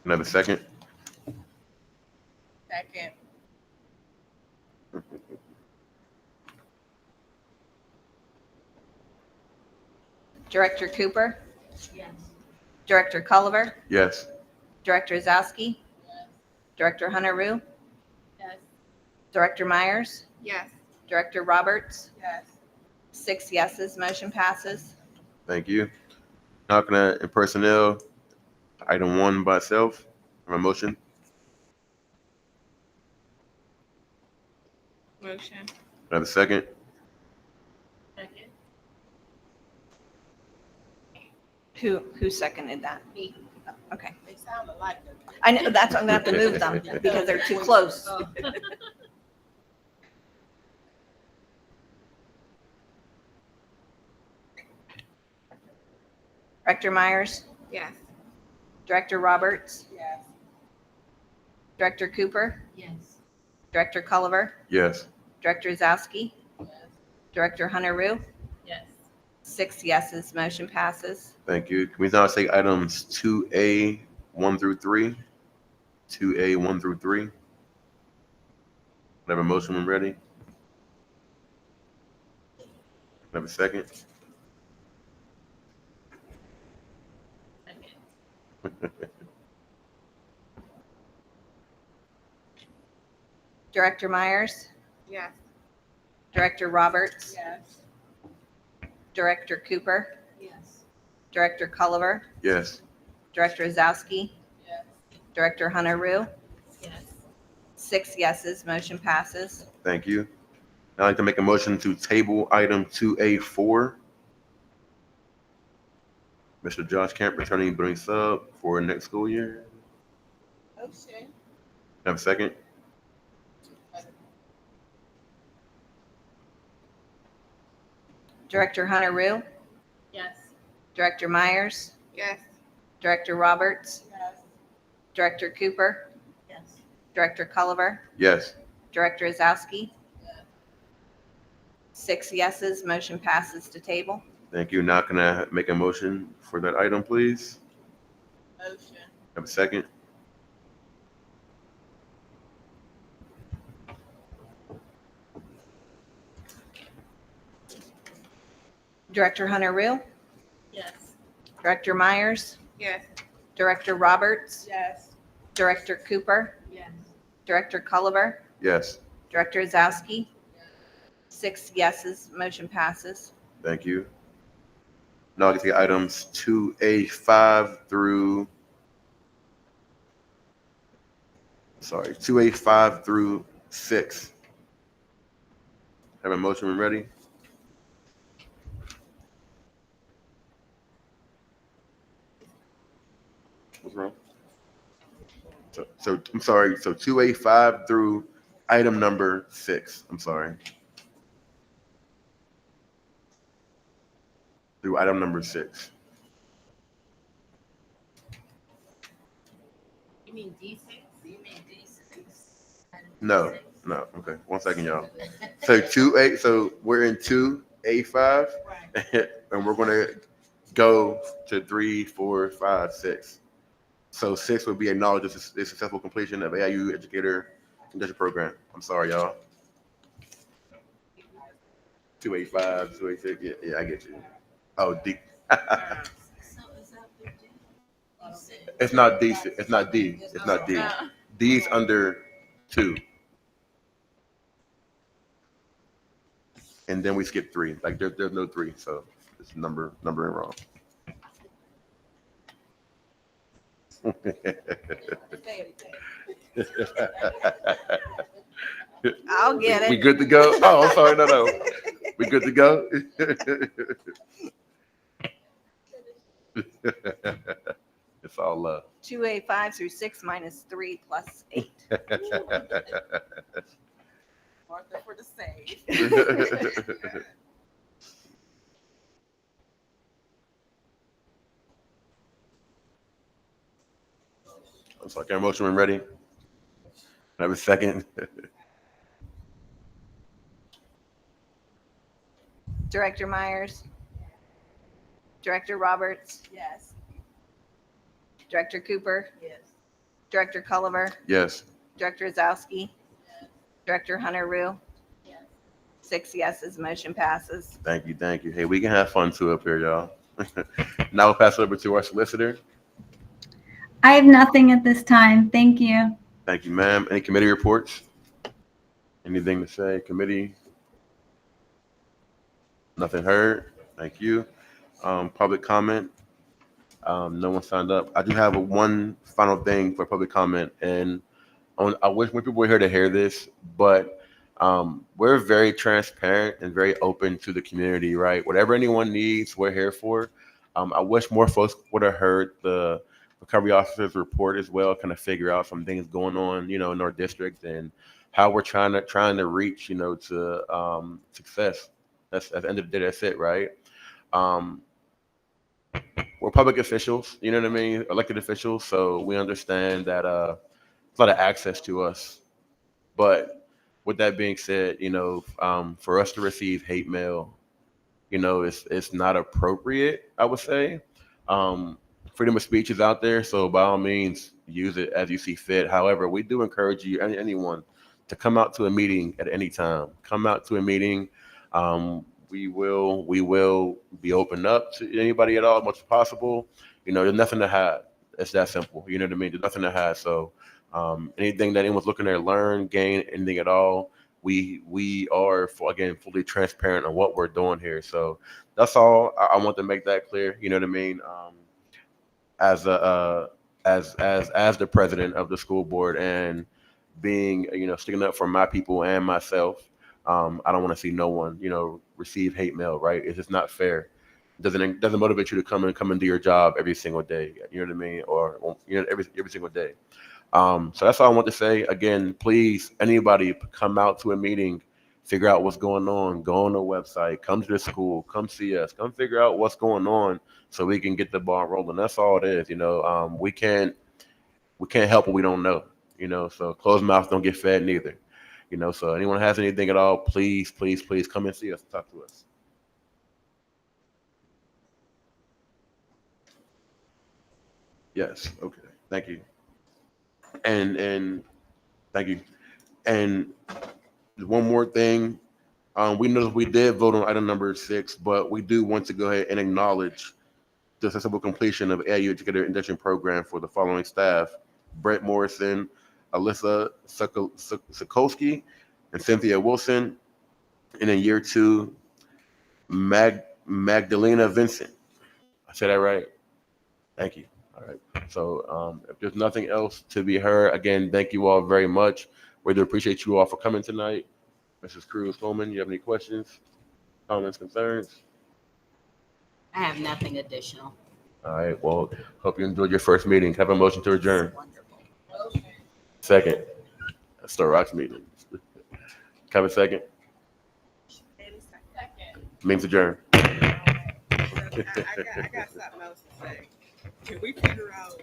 Can I have a second? Second. Director Cooper, Yes. Director Culliver, Yes. Director Azowski, Yes. Director Hunter Rue, Yes. Director Myers, Yes. Director Roberts. Yes. 6 yeses, motion passes. Thank you. Now can I, in personnel, item 1 by itself, have a motion? Motion. Can I have a second? Second. Who seconded that? Me. Okay. They sound alike. I know, that's, I'm gonna have to move them because they're too close. Director Myers, Yes. Director Roberts, Yes. Director Cooper, Yes. Director Culliver, Yes. Director Azowski, Yes. Director Hunter Rue. Yes. 6 yeses, motion passes. Thank you. Can we now take items 2A 1 through 3? 2A 1 through 3. Can I have a motion when ready? Can I have a second? Second. Director Myers, Yes. Director Roberts, Yes. Director Cooper, Yes. Director Culliver, Yes. Director Azowski, Yes. Director Hunter Rue. Yes. 6 yeses, motion passes. Thank you. I'd like to make a motion to table item 2A4. Mr. Josh Camp returning building sub for next school year. Motion. Have a second? Director Hunter Rue, Yes. Director Myers, Yes. Director Roberts, Yes. Director Cooper, Yes. Director Culliver, Yes. Director Azowski. 6 yeses, motion passes to table. Thank you. Now can I make a motion for that item, please? Motion. Have a second? Director Hunter Rue, Yes. Director Myers, Yes. Director Roberts, Yes. Director Cooper, Yes. Director Culliver, Yes. Director Azowski. 6 yeses, motion passes. Thank you. Now I get to items 2A5 through 6. Have a motion when ready? What's wrong? So I'm sorry. So 2A5 through item number 6. I'm sorry. Through item number 6. You mean D6? You mean D6? No. Okay. 1 second, y'all. So 2A. So we're in 2A5, and we're gonna go to 3, 4, 5, 6. So 6 would be acknowledged as the successful completion of AIU Educator Industrial Program. I'm sorry, y'all. 2A5, 2A6. Yeah, I get you. Oh, D. It's not D. It's not D. It's not D. D's under 2. And then we skip 3. Like there's no 3, so it's numbering wrong. I'll get it. We good to go? Oh, I'm sorry. No. We good to go? It's all love. 2A5 through 6 minus 3 plus 8. Martha for the save. I'm sorry. Can I motion when ready? Have a second? Director Myers, Director Roberts, Yes. Director Cooper, Yes. Director Culliver, Yes. Director Azowski, Director Hunter Rue. 6 yeses, motion passes. Thank you. Hey, we can have fun too up here, y'all. Now we'll pass it over to our solicitor. I have nothing at this time. Thank you. Thank you, ma'am. Any committee reports? Anything to say, committee? Nothing heard. Thank you. Public comment. No one signed up. I do have one final thing for public comment, and I wish more people were here to hear this, but we're very transparent and very open to the community, right? Whatever anyone needs, we're here for. I wish more folks would have heard the recovery officer's report as well, kind of figure out some things going on, in our district and how we're trying to reach, to success. That's at the end of the day, that's it, right? We're public officials, you know what I mean? Elected officials, so we understand that there's a lot of access to us. But with that being said, for us to receive hate mail, it's not appropriate, I would say. Freedom of speech is out there, so by all means, use it as you see fit. However, we do encourage you, anyone, to come out to a meeting at any time. Come out to a meeting. We will be open up to anybody at all as much as possible. There's nothing to hide. It's that simple. You know what I mean? There's nothing to hide. So anything that anyone's looking to learn, gain, anything at all, we are, again, fully transparent on what we're doing here. So that's all. I want to make that clear. You know what I mean? As the president of the school board and being, sticking up for my people and myself. I don't want to see no one, receive hate mail, right? It's just not fair. Doesn't motivate you to come and do your job every single day. You know what I mean? Or every single day. So that's all I want to say. Again, please, anybody come out to a meeting, figure out what's going on, go on the website, come to the school, come see us, come figure out what's going on so we can get the ball rolling. That's all it is. We can't help what we don't know. So closed mouths don't get fed neither. So anyone has anything at all, please, please, please come and see us, talk to us. Yes. Okay. Thank you. And thank you. And one more thing. We know we did vote on item number 6, but we do want to go ahead and acknowledge the successful completion of AIU Educator Induction Program for the following staff: Brett Morrison, Alyssa Sokolsky, and Cynthia Wilson. And in year 2, Magdalena Vincent. I said that right? Thank you. All right. So if there's nothing else to be heard, again, thank you all very much. We do appreciate you all for coming tonight. Mrs. Cruz-Coleman, you have any questions, comments, concerns? I have nothing additional. All right. Well, hope you enjoyed your first meeting. Have a motion to adjourn. Second. Sto-Rox meeting. Have a second. Means adjourn. I got something else to say. Can we figure out